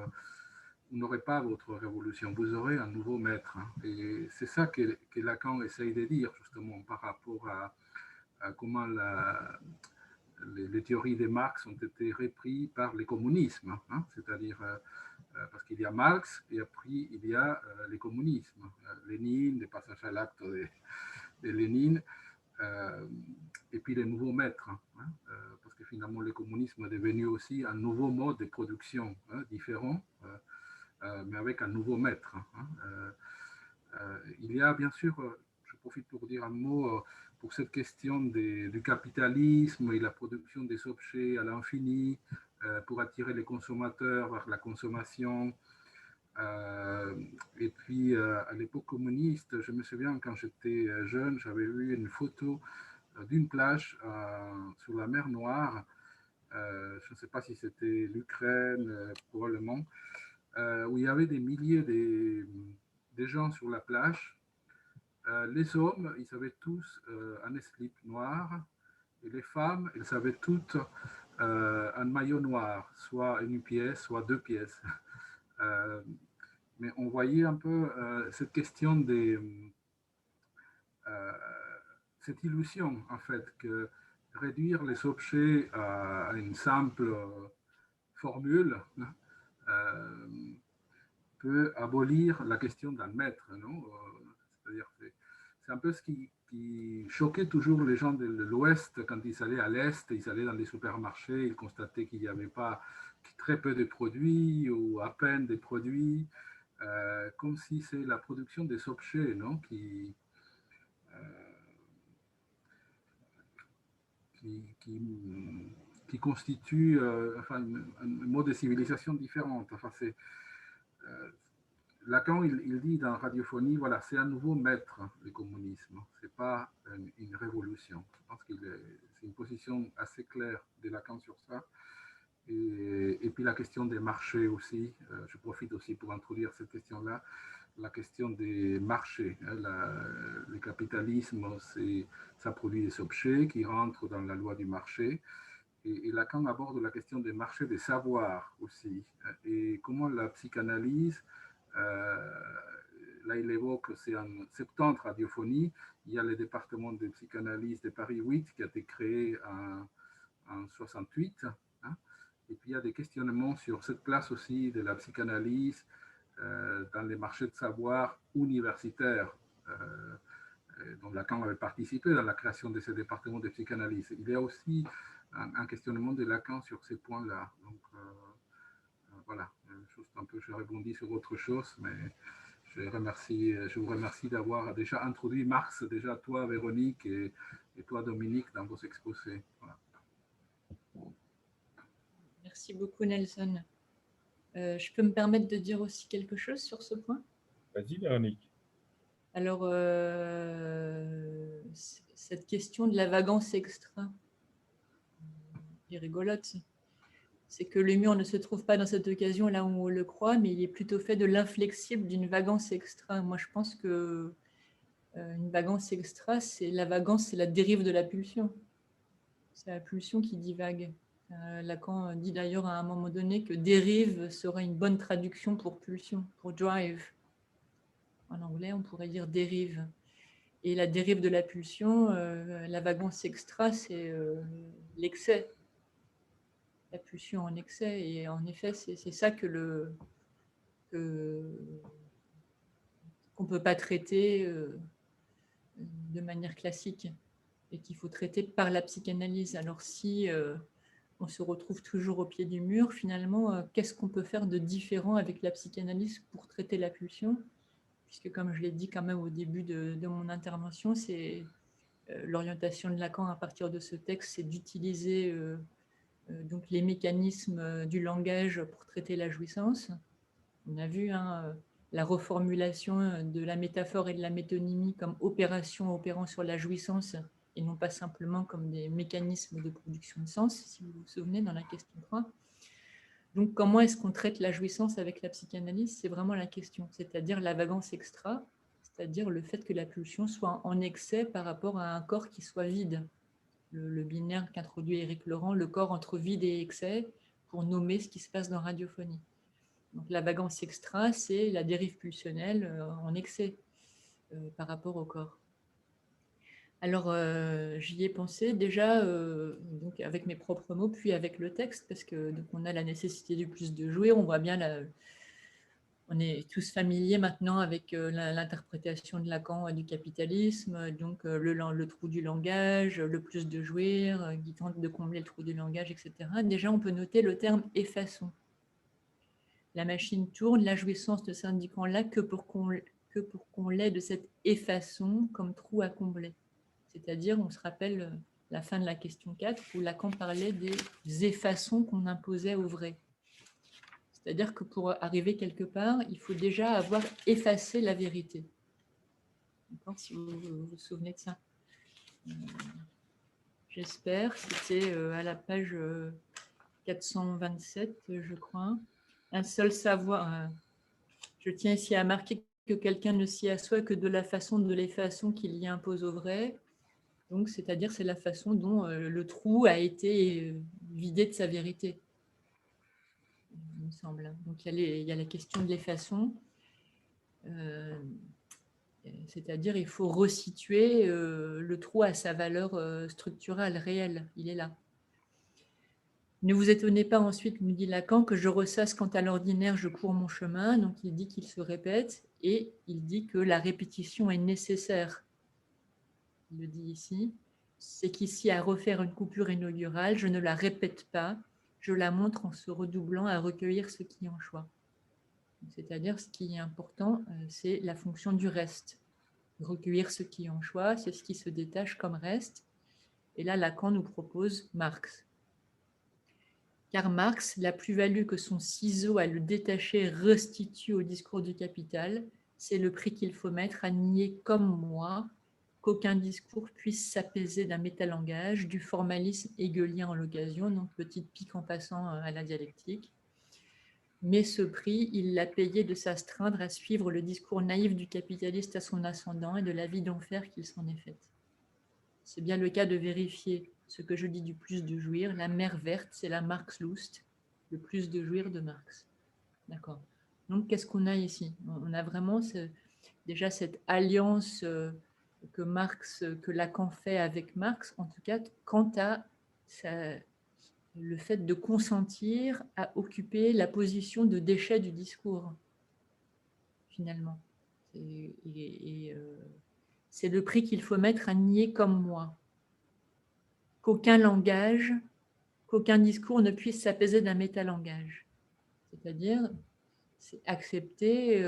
vous n'aurez pas votre révolution, vous aurez un nouveau maître. Hein. Et c'est ça que Lacan essaye de dire, justement, par rapport à comment les théories de Marx ont été reprises par les communismes. Hein. C'est-à-dire, parce qu'il y a Marx et après, il y a les communismes. Lénine, le passage à l'acte de Lénine, et puis les nouveaux maîtres. Hein, parce que finalement, le communisme est devenu aussi un nouveau mode de production, hein, différent, mais avec un nouveau maître. Hein. Il y a bien sûr, je profite pour dire un mot pour cette question du capitalisme et la production des objets à l'infini, pour attirer les consommateurs vers la consommation. Et puis, à l'époque communiste, je me souviens, quand j'étais jeune, j'avais vu une photo d'une plage sur la mer Noire. Je ne sais pas si c'était l'Ukraine, probablement, où il y avait des milliers de gens sur la plage. Les hommes, ils avaient tous un slip noir, et les femmes, elles avaient toutes un maillot noir, soit une pièce, soit deux pièces. Mais on voyait un peu cette question cette illusion, en fait, que réduire les objets à une simple formule peut abolir la question d'un maître, non? C'est-à-dire, c'est un peu ce qui choquait toujours les gens de l'Ouest quand ils allaient à l'Est, ils allaient dans les supermarchés, ils constataient qu'il n'y avait pas très peu de produits ou à peine des produits, comme si c'est la production des objets, non, qui constitue enfin, un mode de civilisation différente. Enfin, Lacan, il dit dans Radiophonie, voilà, c'est un nouveau maître, le communisme. Ce n'est pas une révolution. Je pense que c'est une position assez claire de Lacan sur ça. Et puis la question des marchés aussi, je profite aussi pour introduire cette question-là, la question des marchés. Hein, le capitalisme, ça produit des objets qui rentrent dans la loi du marché. Et Lacan aborde la question des marchés des savoirs aussi. Et comment la psychanalyse, là il évoque, c'est en 70 Radiophonie, il y a le département de psychanalyse de Paris 8 qui a été créé en 68. Hein, et puis il y a des questionnements sur cette place aussi de la psychanalyse dans les marchés de savoir universitaires, dont Lacan avait participé dans la création de ces départements de psychanalyse. Il y a aussi un questionnement de Lacan sur ces points-là. Donc voilà, juste un peu, je rebondis sur autre chose, mais je vous remercie d'avoir déjà introduit Marx, déjà toi Véronique et toi Dominique dans vos exposés. Voilà. Merci beaucoup Nelson. Je peux me permettre de dire aussi quelque chose sur ce point? Vas-y Véronique. Alors, cette question de la vagance extra est rigolote. C'est que le mur ne se trouve pas dans cette occasion là où on le croit, mais il est plutôt fait de l'inflexible d'une vagance extra. Moi, je pense que une vagance extra, c'est la vagance, c'est la dérive de la pulsion. C'est la pulsion qui divague. Lacan dit d'ailleurs à un moment donné que dérive serait une bonne traduction pour pulsion, pour drive. En anglais, on pourrait dire dérive. Et la dérive de la pulsion, la vagance extra, c'est l'excès. La pulsion en excès. Et en effet, c'est ça qu'on ne peut pas traiter de manière classique et qu'il faut traiter par la psychanalyse. Alors si on se retrouve toujours au pied du mur. Finalement, qu'est-ce qu'on peut faire de différent avec la psychanalyse pour traiter la pulsion? Puisque, comme je l'ai dit quand même au début de mon intervention, c'est l'orientation de Lacan à partir de ce texte, c'est d'utiliser donc les mécanismes du langage pour traiter la jouissance. On a vu la reformulation de la métaphore et de la métonymie comme opération opérant sur la jouissance et non pas simplement comme des mécanismes de production de sens, si vous vous souvenez, dans la question 3. Donc, comment est-ce qu'on traite la jouissance avec la psychanalyse? C'est vraiment la question, c'est-à-dire la vagance extra, c'est-à-dire le fait que la pulsion soit en excès par rapport à un corps qui soit vide. Le binaire qu'introduit Éric Laurent, le corps entre vide et excès, pour nommer ce qui se passe dans Radiophonie. Donc, la vagance extra, c'est la dérive pulsionnelle en excès par rapport au corps. Alors, j'y ai pensé déjà donc avec mes propres mots, puis avec le texte, parce que donc, on a la nécessité du plus de jouir. On voit bien, on est tous familiers maintenant avec l'interprétation de Lacan du capitalisme, donc le trou du langage, le plus de jouir, qui tente de combler le trou du langage, etc. Déjà, on peut noter le terme « effaçon ». La machine tourne, la jouissance ne s'indiquant là que pour qu'on l'ait de cette effaçon comme trou à combler. C'est-à-dire, on se rappelle la fin de la question 4, où Lacan parlait des effaçons qu'on imposait au vrai. C'est-à-dire que pour arriver quelque part, il faut déjà avoir effacé la vérité. Si vous vous souvenez de ça. J'espère, c'était à la page 427, je crois. Un seul savoir. Je tiens ici à marquer que quelqu'un ne s'y assoit que de la façon de l'effaçon qu'il y impose au vrai. Donc, c'est-à-dire, c'est la façon dont le trou a été vidé de sa vérité, il me semble. Donc, il y a la question de l'effaçon. C'est-à-dire, il faut resituer le trou à sa valeur structurale, réelle. Il est là. Ne vous étonnez pas ensuite, nous dit Lacan, que je ressasse quant à l'ordinaire, je cours mon chemin. Donc, il dit qu'il se répète et il dit que la répétition est nécessaire. Il le dit ici. C'est qu'ici, à refaire une coupure inaugurale, je ne la répète pas, je la montre en se redoublant à recueillir ce qui en choix. C'est-à-dire, ce qui est important, c'est la fonction du reste. Recueillir ce qui en choix, c'est ce qui se détache comme reste. Et là, Lacan nous propose Marx. Car Marx, la plus-value que son ciseau à le détacher restitue au discours du Capital, c'est le prix qu'il faut mettre à nier comme moi qu'aucun discours puisse s'apaiser d'un métalangage, du formalisme hegelien en l'occasion, donc petite pique en passant à la dialectique. Mais ce prix, il l'a payé de s'astreindre à suivre le discours naïf du capitaliste à son ascendant et de la vie d'enfer qu'il s'en est faite. C'est bien le cas de vérifier ce que je dis du plus de jouir. La mer verte, c'est la Marx-Lust, le plus de jouir de Marx. D'accord. Donc, qu'est-ce qu'on a ici? On a vraiment déjà cette alliance que Lacan fait avec Marx, en tout cas, quant à le fait de consentir à occuper la position de déchet du discours, finalement. C'est le prix qu'il faut mettre à nier comme moi. Qu'aucun langage, qu'aucun discours ne puisse s'apaiser d'un métalangage. C'est-à-dire, c'est accepter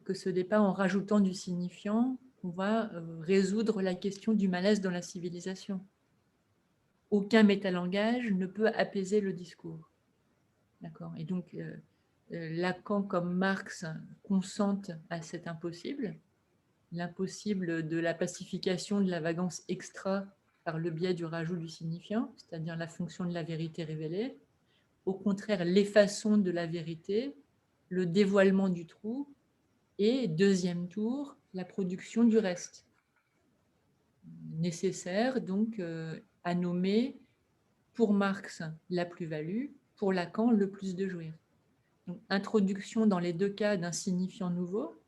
que ce n'est pas en rajoutant du signifiant qu'on va résoudre la question du malaise dans la civilisation. Aucun métalangage ne peut apaiser le discours. D'accord. Et donc, Lacan comme Marx consentent à cet impossible, l'impossible de la pacification de la vagance extra par le biais du rajout du signifiant, c'est-à-dire la fonction de la vérité révélée. Au contraire, l'effaçon de la vérité, le dévoilement du trou, et deuxième tour, la production du reste. Nécessaire donc à nommer pour Marx la plus-value, pour Lacan le plus de jouir. Donc, introduction dans les deux cas d'un signifiant nouveau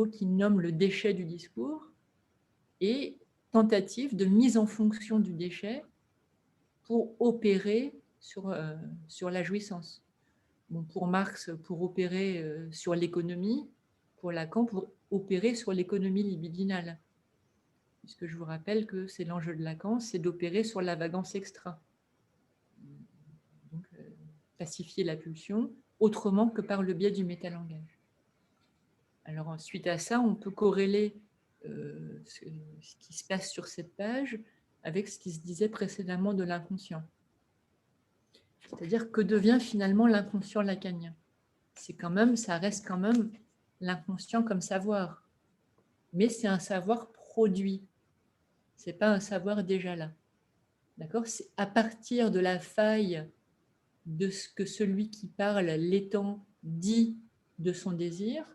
qui nomme le déchet du discours, et tentative de mise en fonction du déchet pour opérer sur la jouissance. Bon, pour Marx, pour opérer sur l'économie, pour Lacan, pour opérer sur l'économie libidinale. Puisque je vous rappelle que c'est l'enjeu de Lacan, c'est d'opérer sur la vagance extra. pacifier la pulsion autrement que par le biais du métalangage. Alors, suite à ça, on peut corréler ce qui se passe sur cette page avec ce qui se disait précédemment de l'inconscient. C'est-à-dire, que devient finalement l'inconscient lacanien? Ça reste quand même l'inconscient comme savoir, mais c'est un savoir produit. Ce n'est pas un savoir déjà là. D'accord? C'est à partir de la faille de ce que celui qui parle l'étant dit de son désir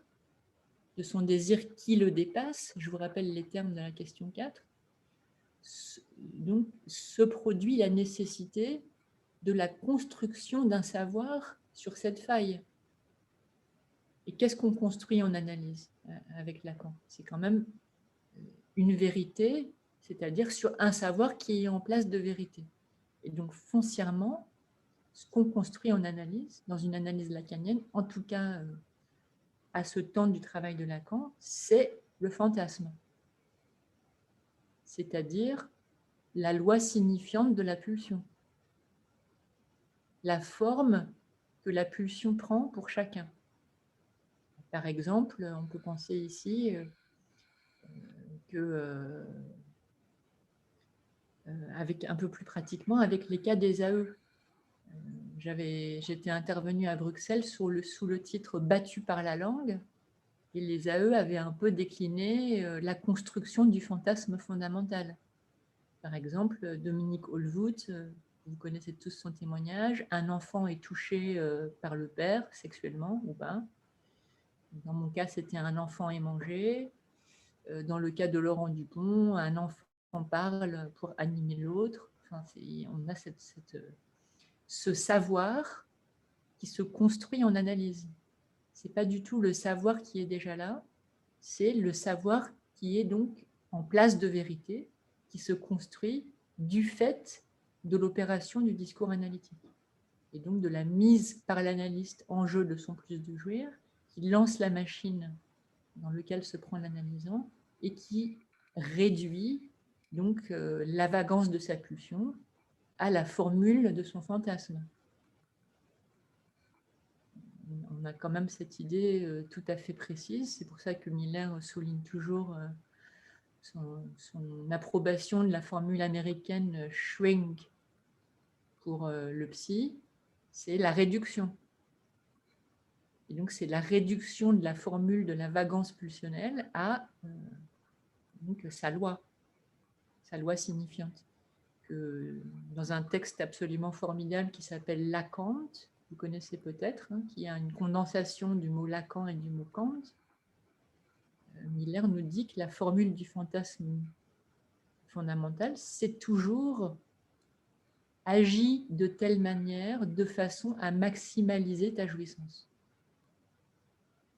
qui le dépasse, je vous rappelle les termes de la question 4, donc se produit la nécessité de la construction d'un savoir sur cette faille. Et qu'est-ce qu'on construit en analyse avec Lacan? C'est quand même une vérité, c'est-à-dire sur un savoir qui est en place de vérité. Et donc foncièrement, ce qu'on construit en analyse, dans une analyse lacanienne, en tout cas à ce temps du travail de Lacan, c'est le fantasme. C'est-à-dire la loi signifiante de la pulsion. La forme que la pulsion prend pour chacun. Par exemple, on peut penser ici que, avec, un peu plus pratiquement, avec les cas des AE. J'étais intervenue à Bruxelles sous le titre « Battu par la langue ». Et les AE avaient un peu décliné la construction du fantasme fondamental. Par exemple, Dominique Olvout, vous connaissez tous son témoignage, un enfant est touché par le père sexuellement ou pas. Dans mon cas, c'était un enfant est mangé. Dans le cas de Laurent Dupont, un enfant parle pour animer l'autre. Enfin, on a ce savoir qui se construit en analyse. Ce n'est pas du tout le savoir qui est déjà là, c'est le savoir qui est donc en place de vérité, qui se construit du fait de l'opération du discours analytique. Et donc de la mise par l'analyste en jeu de son plus de jouir, qui lance la machine dans laquelle se prend l'analysant et qui réduit donc la vagance de sa pulsion à la formule de son fantasme. On a quand même cette idée tout à fait précise. C'est pour ça que Miller souligne toujours son approbation de la formule américaine shrink pour le psy. C'est la réduction. Et donc, c'est la réduction de la formule de la vagance pulsionnelle à donc, sa loi signifiante. Que, dans un texte absolument formidable qui s'appelle Lacan, vous connaissez peut-être, qui a une condensation du mot Lacan et du mot Kant, Miller nous dit que la formule du fantasme fondamental, c'est toujours agis de telle manière, de façon à maximaliser ta jouissance.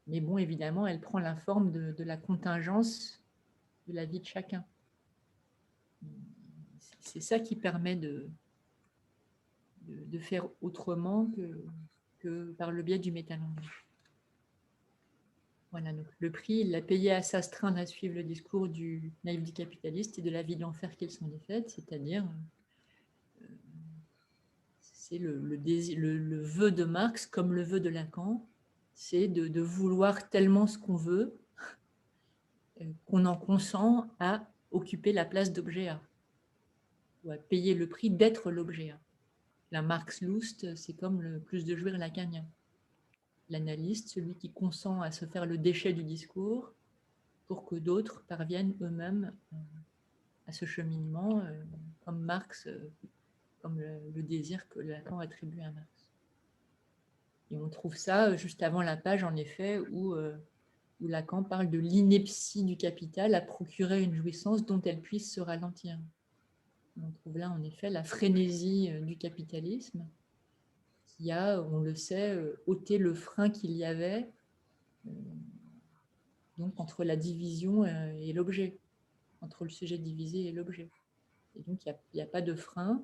Mais bon, évidemment, elle prend la forme de la contingence de la vie de chacun. C'est ça qui permet de faire autrement que par le biais du métalangage. Voilà, donc le prix, il l'a payé à s'astreindre à suivre le discours du naïf du capitaliste et de la vie d'enfer qu'il s'en est faite, c'est-à-dire c'est le vœu de Marx comme le vœu de Lacan, c'est de vouloir tellement ce qu'on veut qu'on en consent à occuper la place d'objet A ou à payer le prix d'être l'objet A. La Marx-Lust, c'est comme le plus de jouir lacanien. L'analyste, celui qui consent à se faire le déchet du discours pour que d'autres parviennent eux-mêmes à ce cheminement, comme Marx, comme le désir que Lacan attribue à Marx. Et on trouve ça juste avant la page, en effet, où Lacan parle de l'ineptie du capital à procurer une jouissance dont elle puisse se ralentir. On trouve là, en effet, la frénésie du capitalisme qui a, on le sait, ôté le frein qu'il y avait donc entre la division et l'objet, entre le sujet divisé et l'objet. Et donc, il n'y a pas de frein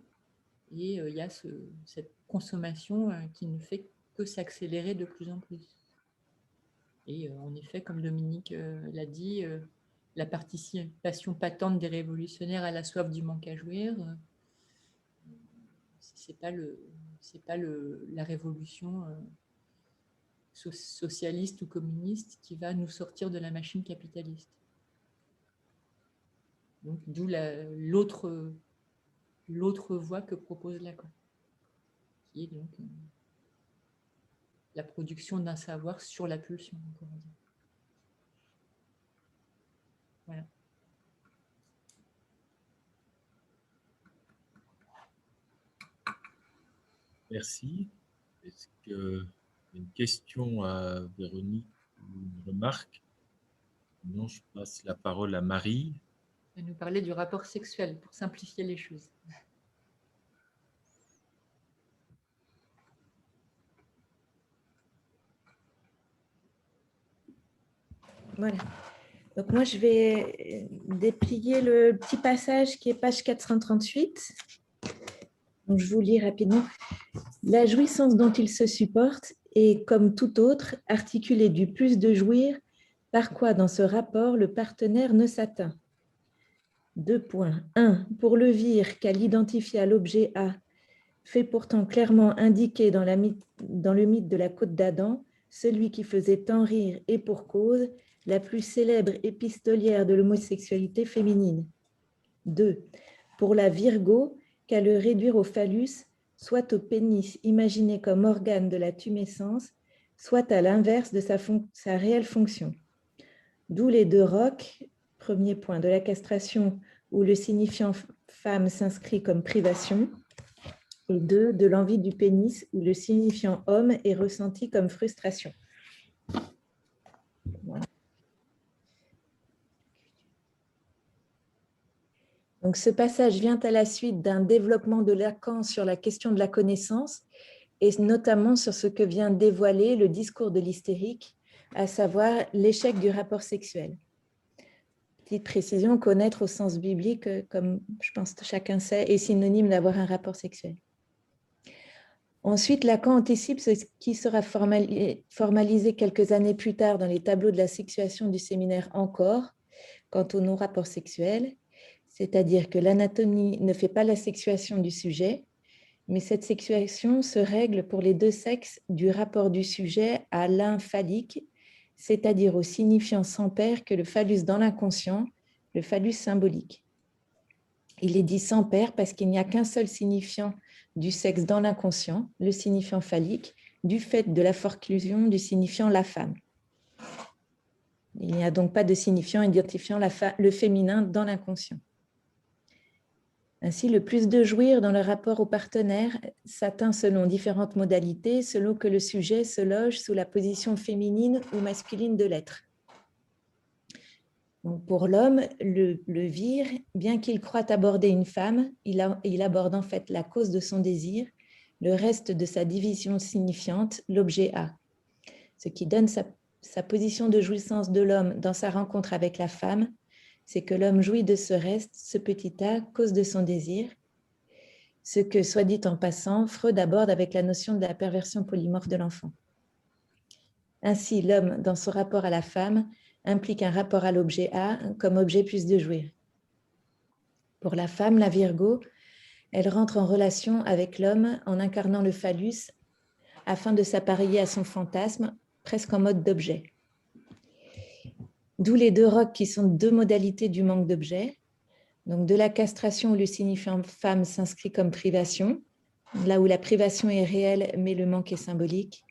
et il y a cette consommation qui ne fait que s'accélérer de plus en plus. Et en effet, comme Dominique l'a dit, la participation patente des révolutionnaires à la soif du manque à jouir, c'est pas C'est pas la révolution socialiste ou communiste qui va nous sortir de la machine capitaliste. Donc, d'où l'autre voie que propose Lacan, qui est donc la production d'un savoir sur la pulsion, on pourrait dire. Voilà. Merci. Est-ce qu'il y a une question à Véronique ou une remarque? Non, je passe la parole à Marie. Elle nous parlait du rapport sexuel pour simplifier les choses. Voilà. Donc moi, je vais déplier le petit passage qui est page 438. Donc, je vous lis rapidement. La jouissance dont il se supporte est, comme tout autre, articulée du plus de jouir, par quoi dans ce rapport le partenaire ne s'atteint. 2 points. 1. Pour le vir qu'à l'identifier à l'objet A, fait pourtant clairement indiquer dans le mythe de la côte d'Adam, celui qui faisait tant rire et pour cause, la plus célèbre épistolière de l'homosexualité féminine. 2. Pour la Virgo, qu'à le réduire au phallus, soit au pénis imaginé comme organe de la tumescence, soit à l'inverse de sa réelle fonction. D'où les 2 rocs, premier point, de la castration où le signifiant femme s'inscrit comme privation, et 2, de l'envie du pénis où le signifiant homme est ressenti comme frustration. Voilà. Donc, ce passage vient à la suite d'un développement de Lacan sur la question de la connaissance et notamment sur ce que vient dévoiler le discours de l'hystérique, à savoir l'échec du rapport sexuel. Petite précision, connaître au sens biblique, comme je pense que chacun sait, est synonyme d'avoir un rapport sexuel. Ensuite, Lacan anticipe ce qui sera formalisé quelques années plus tard dans les tableaux de la sexuation du séminaire Encore, quant au non-rapport sexuel, c'est-à-dire que l'anatomie ne fait pas la sexuation du sujet, mais cette sexuation se règle pour les 2 sexes du rapport du sujet à l'un phallique, c'est-à-dire au signifiant sans pair que le phallus dans l'inconscient, le phallus symbolique. Il est dit sans pair parce qu'il n'y a qu'un seul signifiant du sexe dans l'inconscient, le signifiant phallique, du fait de la forclusion du signifiant la femme. Il n'y a donc pas de signifiant identifiant le féminin dans l'inconscient. Ainsi, le plus de jouir dans le rapport au partenaire s'atteint selon différentes modalités, selon que le sujet se loge sous la position féminine ou masculine de l'être. Pour l'homme, le vir, bien qu'il croit aborder une femme, il aborde en fait la cause de son désir, le reste de sa division signifiante, l'objet A. Ce qui donne sa position de jouissance de l'homme dans sa rencontre avec la femme, c'est que l'homme jouit de ce reste, ce petit A, cause de son désir, ce que, soit dit en passant, Freud aborde avec la notion de la perversion polymorphe de l'enfant. Ainsi, l'homme, dans son rapport à la femme, implique un rapport à l'objet A comme objet plus de jouir. Pour la femme, la Virgo, elle rentre en relation avec l'homme en incarnant le phallus afin de s'appareiller à son fantasme, presque en mode d'objet. D'où les 2 rocs qui sont 2 modalités du manque d'objet. Donc de la castration où le signifiant femme s'inscrit comme privation, là où la privation est réelle mais le manque est symbolique,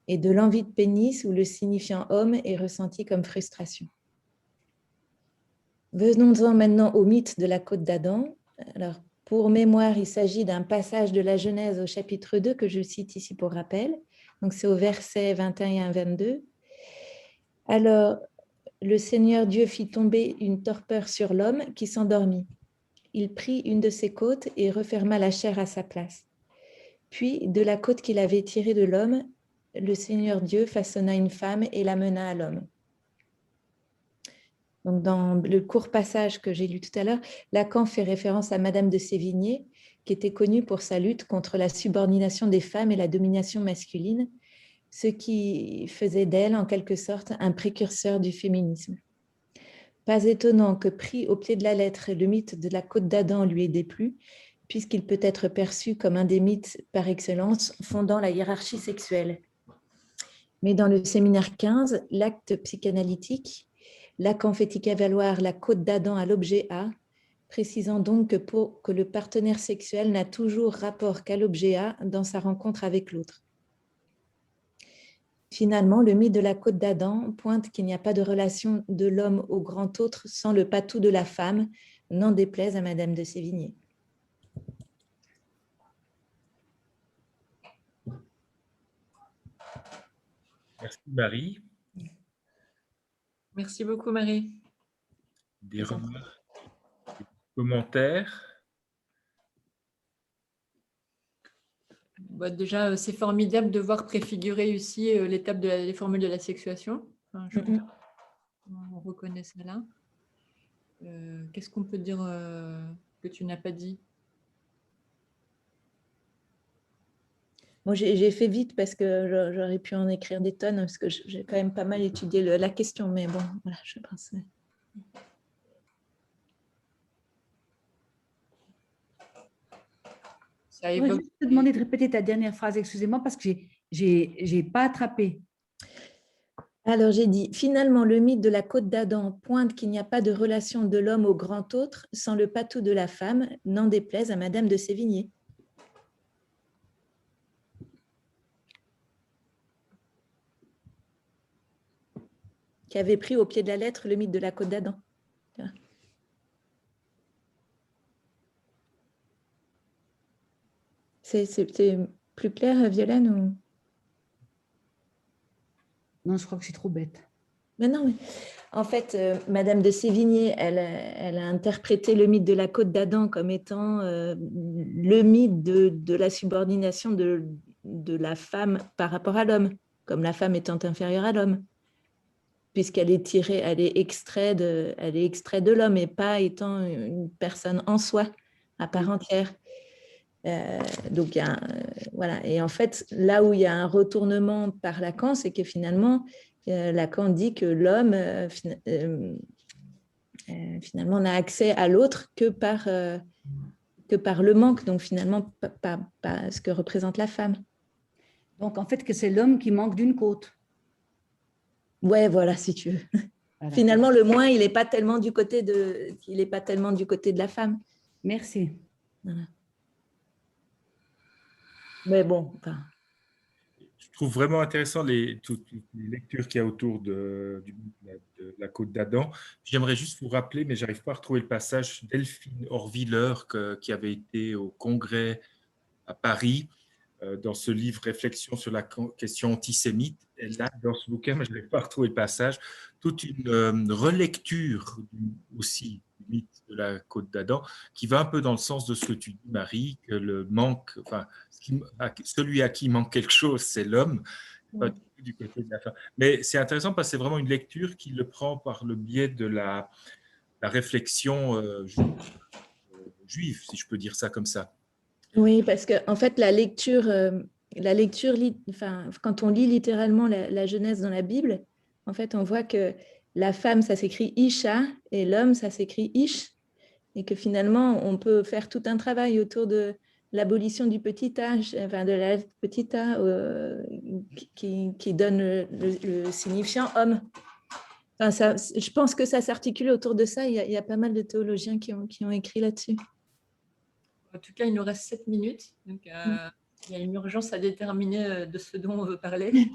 et de l'envie de pénis où le signifiant homme est ressenti comme frustration. Venons-en maintenant au mythe de la côte d'Adam. Alors, pour mémoire, il s'agit d'un passage de la Genèse au chapitre 2 que je cite ici pour rappel. Donc, c'est au verset 21-22. Alors, le Seigneur Dieu fit tomber une torpeur sur l'homme qui s'endormit. Il prit une de ses côtes et referma la chair à sa place. Puis, de la côte qu'il avait tirée de l'homme, le Seigneur Dieu façonna une femme et l'amena à l'homme. Donc, dans le court passage que j'ai lu tout à l'heure, Lacan fait référence à Madame de Sévigné, qui était connue pour sa lutte contre la subordination des femmes et la domination masculine, ce qui faisait d'elle, en quelque sorte, un précurseur du féminisme. Pas étonnant que, pris au pied de la lettre, le mythe de la côte d'Adam lui ait déplu, puisqu'il peut être perçu comme un des mythes par excellence fondant la hiérarchie sexuelle. Mais dans le séminaire 15, l'acte psychanalytique, Lacan fait équivaloir la côte d'Adam à l'objet A, précisant donc que le partenaire sexuel n'a toujours rapport qu'à l'objet A dans sa rencontre avec l'autre. Finalement, le mythe de la côte d'Adam pointe qu'il n'y a pas de relation de l'homme au grand autre sans le patou de la femme, n'en déplaise à Madame de Sévigné. Merci Marie. Merci beaucoup, Marie. Des remarques, des commentaires? Bah, déjà, c'est formidable de voir préfigurer ici l'étape des formules de la sexuation. Enfin, on reconnaît ça là. Qu'est-ce qu'on peut dire que tu n'as pas dit? Moi, j'ai fait vite parce que j'aurais pu en écrire des tonnes, parce que j'ai quand même pas mal étudié la question, mais bon, voilà, je pense. Ça Je voudrais évoque... juste te demander de répéter ta dernière phrase, excusez-moi, parce que j'ai pas attrapé. Alors, j'ai dit, finalement, le mythe de la côte d'Adam pointe qu'il n'y a pas de relation de l'homme au grand autre sans le patou de la femme, n'en déplaise à Madame de Sévigné. Qui avait pris au pied de la lettre le mythe de la côte d'Adam. C'est plus clair, Violaine ou... Non, je crois que je suis trop bête. Mais non, mais en fait, Madame de Sévigné, elle a interprété le mythe de la côte d'Adam comme étant le mythe de la subordination de la femme par rapport à l'homme, comme la femme étant inférieure à l'homme, puisqu'elle est tirée, elle est extraite de l'homme et pas étant une personne en soi, à part entière. Donc, voilà. Et en fait, là où il y a un retournement par Lacan, c'est que finalement, Lacan dit que l'homme, finalement, n'a accès à l'autre que par le manque, donc finalement, pas ce que représente la femme. Donc, en fait, que c'est l'homme qui manque d'une côte. Ouais, voilà, si tu veux. Voilà. Finalement, le moins, il n'est pas tellement du côté de la femme. Merci. Voilà. Mais bon, enfin... Je trouve vraiment intéressant toutes les lectures qu'il y a autour de la côte d'Adam. J'aimerais juste vous rappeler, mais je n'arrive pas à retrouver le passage, Delphine Horviller qui avait été au congrès à Paris dans ce livre Réflexion sur la question antisémite. Elle a dans ce bouquin, mais je n'arrive pas à retrouver le passage, toute une relecture aussi du mythe de la côte d'Adam qui va un peu dans le sens de ce que tu dis, Marie, que le manque, enfin, celui à qui manque quelque chose, c'est l'homme, pas du côté de la femme. Mais c'est intéressant parce que c'est vraiment une lecture qui le prend par le biais de la réflexion juive, si je peux dire ça comme ça. Oui, parce que en fait, la lecture, enfin, quand on lit littéralement la Genèse dans la Bible, en fait, on voit que la femme, ça s'écrit Isha, et l'homme, ça s'écrit Ish, et que finalement, on peut faire tout un travail autour de l'abolition du petit âge, enfin de la petite A, qui donne le signifiant homme. Enfin, ça, je pense que ça s'articule autour de ça. Il y a pas mal de théologiens qui ont écrit là-dessus. En tout cas, il nous reste 7 minutes. Donc, il y a une urgence à déterminer de ce dont on veut parler.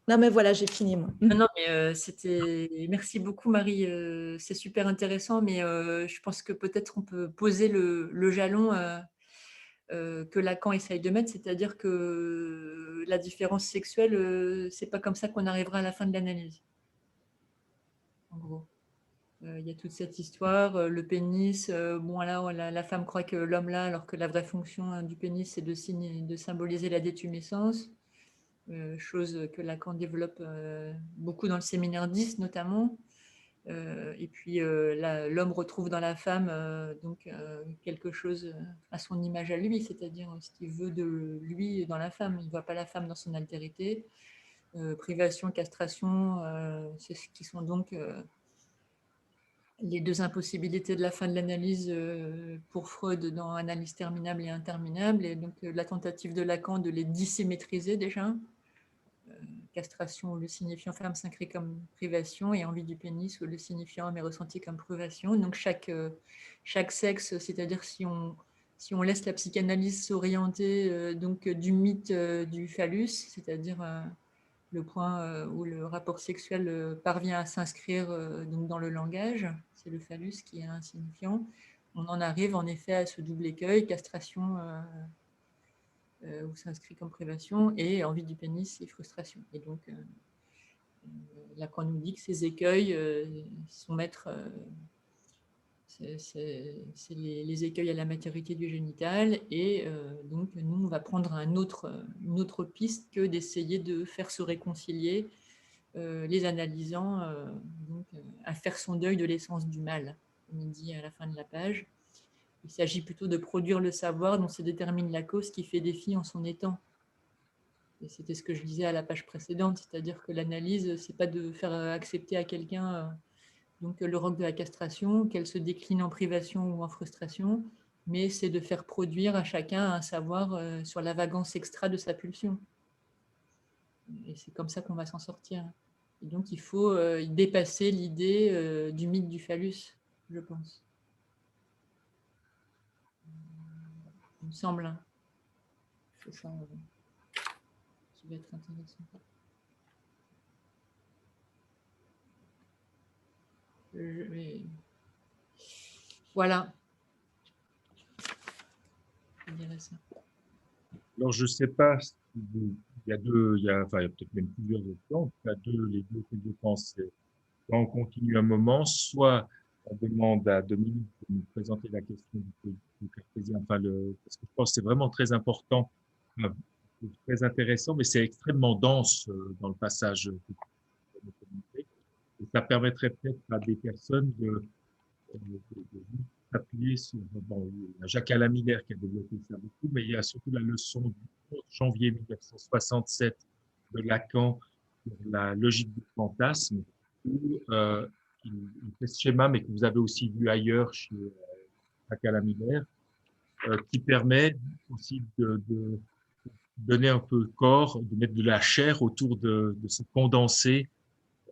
Non, mais voilà, j'ai fini, moi. Non, mais merci beaucoup, Marie. C'est super intéressant, mais je pense que peut-être on peut poser le jalon que Lacan essaye de mettre, c'est-à-dire que la différence sexuelle, c'est pas comme ça qu'on arrivera à la fin de l'analyse. En gros. Il y a toute cette histoire, le pénis, bon là, la femme croit que l'homme l'a, alors que la vraie fonction du pénis, c'est de symboliser la détumescence, chose que Lacan développe beaucoup dans le séminaire 10 notamment. Et puis l'homme retrouve dans la femme donc quelque chose à son image à lui, c'est-à-dire ce qu'il veut de lui dans la femme. Il ne voit pas la femme dans son altérité. Privation, castration, c'est ce qui sont donc les deux impossibilités de la fin de l'analyse pour Freud dans analyse terminable et interminable, et donc la tentative de Lacan de les dissymétriser déjà. Castration où le signifiant femme s'inscrit comme privation et envie du pénis où le signifiant homme est ressenti comme privation. Donc chaque sexe, c'est-à-dire si on laisse la psychanalyse s'orienter donc du mythe du phallus, c'est-à-dire le point où le rapport sexuel parvient à s'inscrire donc dans le langage, c'est le phallus qui est un signifiant. On en arrive en effet à ce double écueil, castration où s'inscrit comme privation et envie du pénis et frustration. Et donc Lacan nous dit que ces écueils sont maîtres, c'est les écueils à la maturité du génital, et donc nous on va prendre une autre piste que d'essayer de faire se réconcilier les analysants donc, à faire son deuil de l'essence du mal, comme il dit à la fin de la page. Il s'agit plutôt de produire le savoir dont se détermine la cause qui fait défi en son étant. Et c'était ce que je disais à la page précédente, c'est-à-dire que l'analyse, c'est pas de faire accepter à quelqu'un donc le roc de la castration, qu'elle se décline en privation ou en frustration, mais c'est de faire produire à chacun un savoir sur la vagance extra de sa pulsion. Et c'est comme ça qu'on va s'en sortir. Et donc il faut dépasser l'idée du mythe du phallus, je pense. Il me semble. C'est ça qui va être intéressant. Voilà. Je dirais ça. Alors, je ne sais pas si il y a peut-être même plusieurs options. Les deux que je pense, c'est soit on continue un moment, soit on demande à Dominique de nous présenter la question du cartésien. Parce que je pense que c'est vraiment très important, très intéressant, mais c'est extrêmement dense dans le passage que vous avez communiqué. Et ça permettrait peut-être à des personnes de s'appuyer sur, il y a Jacques Alain Miller qui a développé ça beaucoup, mais il y a surtout la leçon du 11 janvier 1967 de Lacan sur la logique du fantasme, où il fait ce schéma, mais que vous avez aussi vu ailleurs chez Jacques Alain Miller, qui permet aussi de donner un peu corps, de mettre de la chair autour de ce condensé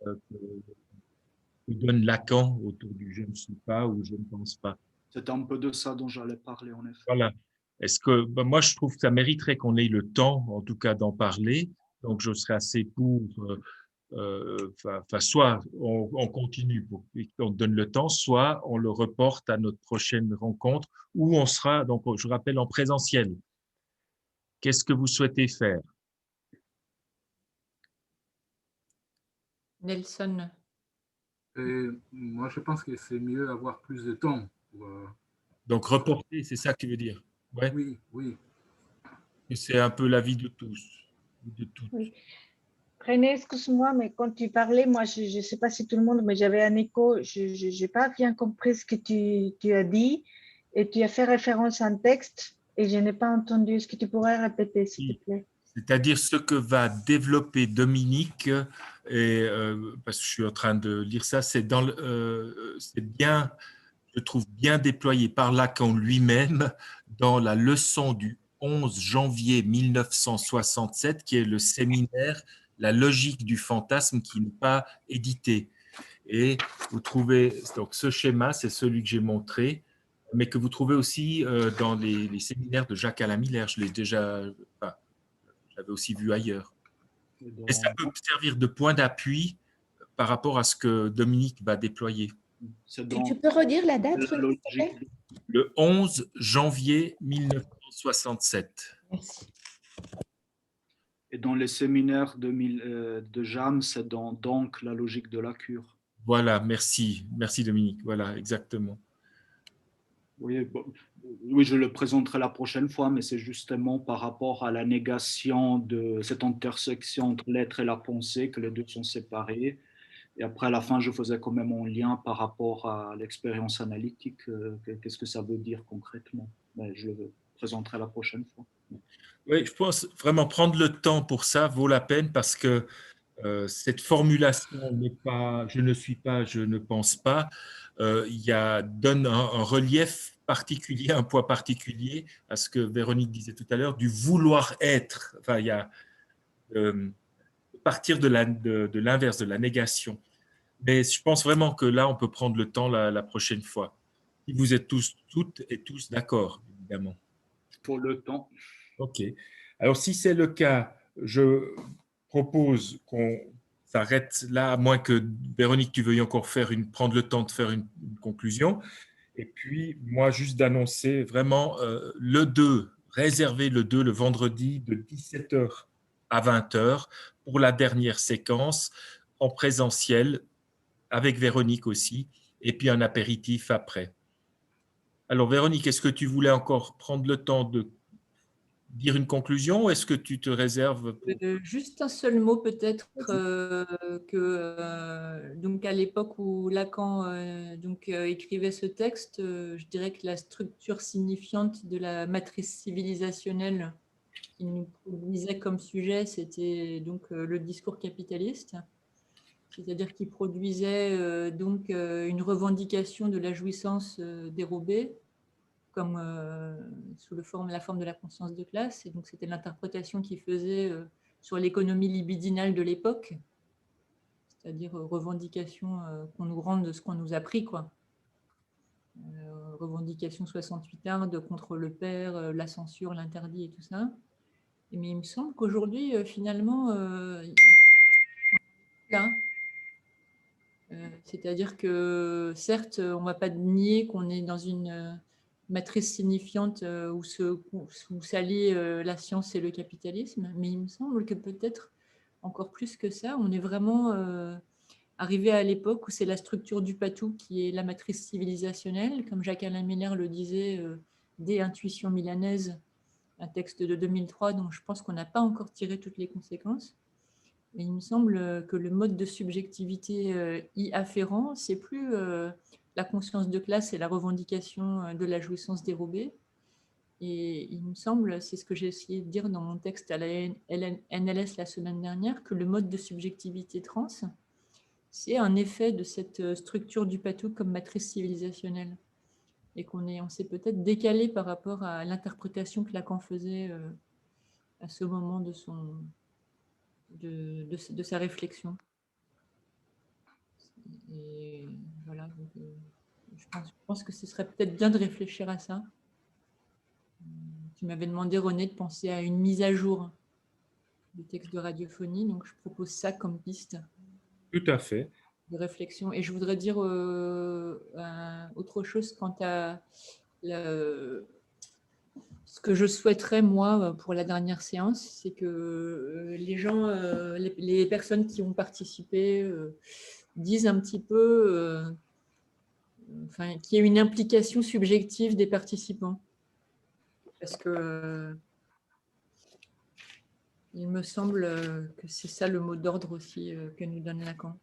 que donne Lacan autour du je ne suis pas ou je ne pense pas. C'est un peu de ça dont j'allais parler, en effet. Voilà. Est-ce que moi je trouve que ça mériterait qu'on ait le temps, en tout cas, d'en parler. Donc je serais assez pour. Soit on continue pour qu'on donne le temps, soit on le reporte à notre prochaine rencontre où on sera, donc je rappelle, en présentiel. Qu'est-ce que vous souhaitez faire? Nelson. Moi, je pense que c'est mieux avoir plus de temps. Donc reporter, c'est ça que tu veux dire? Ouais. Oui, oui. Et c'est un peu l'avis de tous. De toutes. Oui. René, excuse-moi, mais quand tu parlais, moi, je ne sais pas si tout le monde, mais j'avais un écho. Je n'ai pas bien compris ce que tu as dit et tu as fait référence à un texte et je n'ai pas entendu. Est-ce que tu pourrais répéter, s'il te plaît? C'est-à-dire ce que va développer Dominique, et, parce que je suis en train de lire ça, c'est bien, je trouve bien déployé par Lacan lui-même dans la leçon du 11 janvier 1967, qui est le séminaire La logique du fantasme, qui n'est pas édité. Et vous trouvez, donc ce schéma, c'est celui que j'ai montré, mais que vous trouvez aussi dans les séminaires de Jacques Alain Miller. Je l'ai déjà, j'avais aussi vu ailleurs. Et ça peut servir de point d'appui par rapport à ce que Dominique va déployer. Tu peux redire la date, s'il te plaît? Le 11 janvier 1967. Merci. Et dans les séminaires de James, c'est dans donc la logique de la cure. Voilà, merci. Merci Dominique. Voilà, exactement. Oui, oui, je le présenterai la prochaine fois, mais c'est justement par rapport à la négation de cette intersection entre l'être et la pensée que les deux sont séparés. Et après, à la fin, je faisais quand même un lien par rapport à l'expérience analytique. Qu'est-ce que ça veut dire concrètement? Mais je le présenterai la prochaine fois. Oui, je pense vraiment prendre le temps pour ça vaut la peine parce que cette formulation n'est pas « je ne suis pas, je ne pense pas », donne un relief particulier, un poids particulier à ce que Véronique disait tout à l'heure, du vouloir être. Enfin, il y a partir de l'inverse, de la négation. Mais je pense vraiment que là, on peut prendre le temps la prochaine fois. Si vous êtes toutes et tous d'accord, évidemment. Pour le temps. OK. Alors, si c'est le cas, je propose qu'on s'arrête là, à moins que, Véronique, tu veuilles encore prendre le temps de faire une conclusion. Et puis, moi, juste d'annoncer vraiment le 2, réserver le 2, le vendredi, de 17h à 20h, pour la dernière séquence, en présentiel, avec Véronique aussi, et puis un apéritif après. Alors, Véronique, est-ce que tu voulais encore prendre le temps de dire une conclusion ou est-ce que tu te réserves Juste un seul mot peut-être donc à l'époque où Lacan écrivait ce texte, je dirais que la structure signifiante de la matrice civilisationnelle qu'il nous produisait comme sujet, c'était donc le discours capitaliste, c'est-à-dire qu'il produisait une revendication de la jouissance dérobée, comme sous la forme de la conscience de classe. Et donc, c'était l'interprétation qu'il faisait sur l'économie libidinale de l'époque, c'est-à-dire revendication qu'on nous rende de ce qu'on nous a pris, quoi. Revendication 68 ardes contre le père, la censure, l'interdit et tout ça. Mais il me semble qu'aujourd'hui, finalement, là, c'est-à-dire que certes, on ne va pas nier qu'on est dans une matrice signifiante où s'allient la science et le capitalisme, mais il me semble que peut-être encore plus que ça, on est vraiment arrivé à l'époque où c'est la structure du patou qui est la matrice civilisationnelle, comme Jacques-Alain Miller le disait dès Intuition milanaise, un texte de 2003 dont je pense qu'on n'a pas encore tiré toutes les conséquences. Et il me semble que le mode de subjectivité y afférent, c'est plus la conscience de classe et la revendication de la jouissance dérobée. Et il me semble, c'est ce que j'ai essayé de dire dans mon texte à la NLS la semaine dernière, que le mode de subjectivité trans, c'est un effet de cette structure du patou comme matrice civilisationnelle. Et on s'est peut-être décalé par rapport à l'interprétation que Lacan faisait à ce moment de sa réflexion. Et voilà, donc, je pense que ce serait peut-être bien de réfléchir à ça. Tu m'avais demandé, René, de penser à une mise à jour du texte de radiophonie, donc je propose ça comme piste. Tout à fait. De réflexion. Et je voudrais dire autre chose quant à ce que je souhaiterais, moi, pour la dernière séance, c'est que les gens, les personnes qui ont participé disent un petit peu, qu'il y ait une implication subjective des participants. Parce que il me semble que c'est ça le mot d'ordre aussi que nous donne Lacan.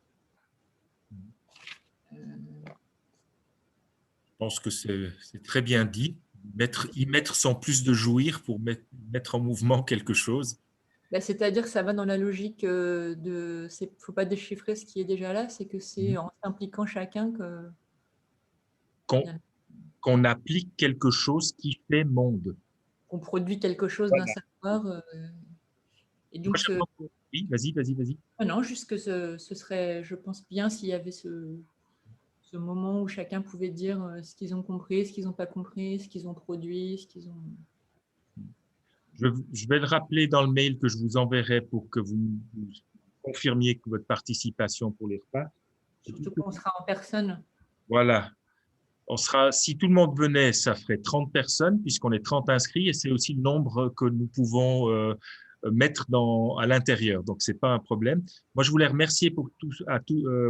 Je pense que c'est très bien dit. Y mettre sans plus de jouir pour mettre en mouvement quelque chose. C'est-à-dire que ça va dans la logique il ne faut pas déchiffrer ce qui est déjà là, c'est que c'est en s'impliquant chacun qu'on applique quelque chose qui fait monde. Qu'on produit quelque chose d'un savoir. Et donc, oui, vas-y. Non, juste que ce serait, je pense bien, s'il y avait ce moment où chacun pouvait dire ce qu'ils ont compris, ce qu'ils n'ont pas compris, ce qu'ils ont produit, ce qu'ils ont... Je vais le rappeler dans le mail que je vous enverrai pour que vous confirmiez que votre participation pour les repas. Surtout qu'on sera en personne. Voilà. Si tout le monde venait, ça ferait 30 personnes, puisqu'on est 30 inscrits, et c'est aussi le nombre que nous pouvons mettre à l'intérieur. Donc, ce n'est pas un problème. Moi, je voulais remercier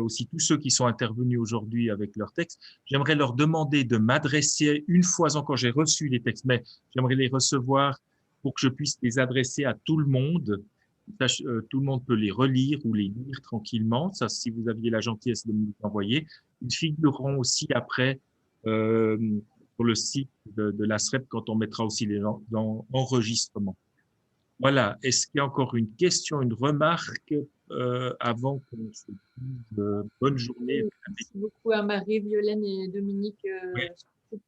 aussi tous ceux qui sont intervenus aujourd'hui avec leurs textes. J'aimerais leur demander de m'adresser, une fois encore, j'ai reçu les textes, mais j'aimerais les recevoir pour que je puisse les adresser à tout le monde. Tout le monde peut les relire ou les lire tranquillement. Ça, si vous aviez la gentillesse de me les envoyer. Ils figureront aussi après sur le site de la SREP quand on mettra aussi les enregistrements. Voilà. Est-ce qu'il y a encore une question, une remarque avant qu'on se dise bonne journée. Merci beaucoup à Marie, Violaine et Dominique,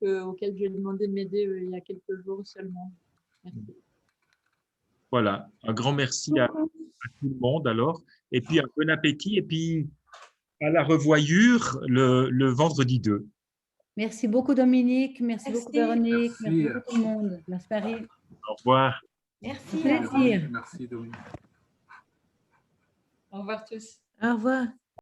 auxquels j'ai demandé de m'aider il y a quelques jours seulement. Merci. Voilà, un grand merci à tout le monde alors. Et puis un bon appétit. Et puis à la revoyure le vendredi 2. Merci beaucoup, Dominique. Merci beaucoup, Véronique. Merci. Merci beaucoup, tout le monde. Merci, Marie. Au revoir. Merci. Plaisir. Merci, Dominique. Au revoir tous. Au revoir.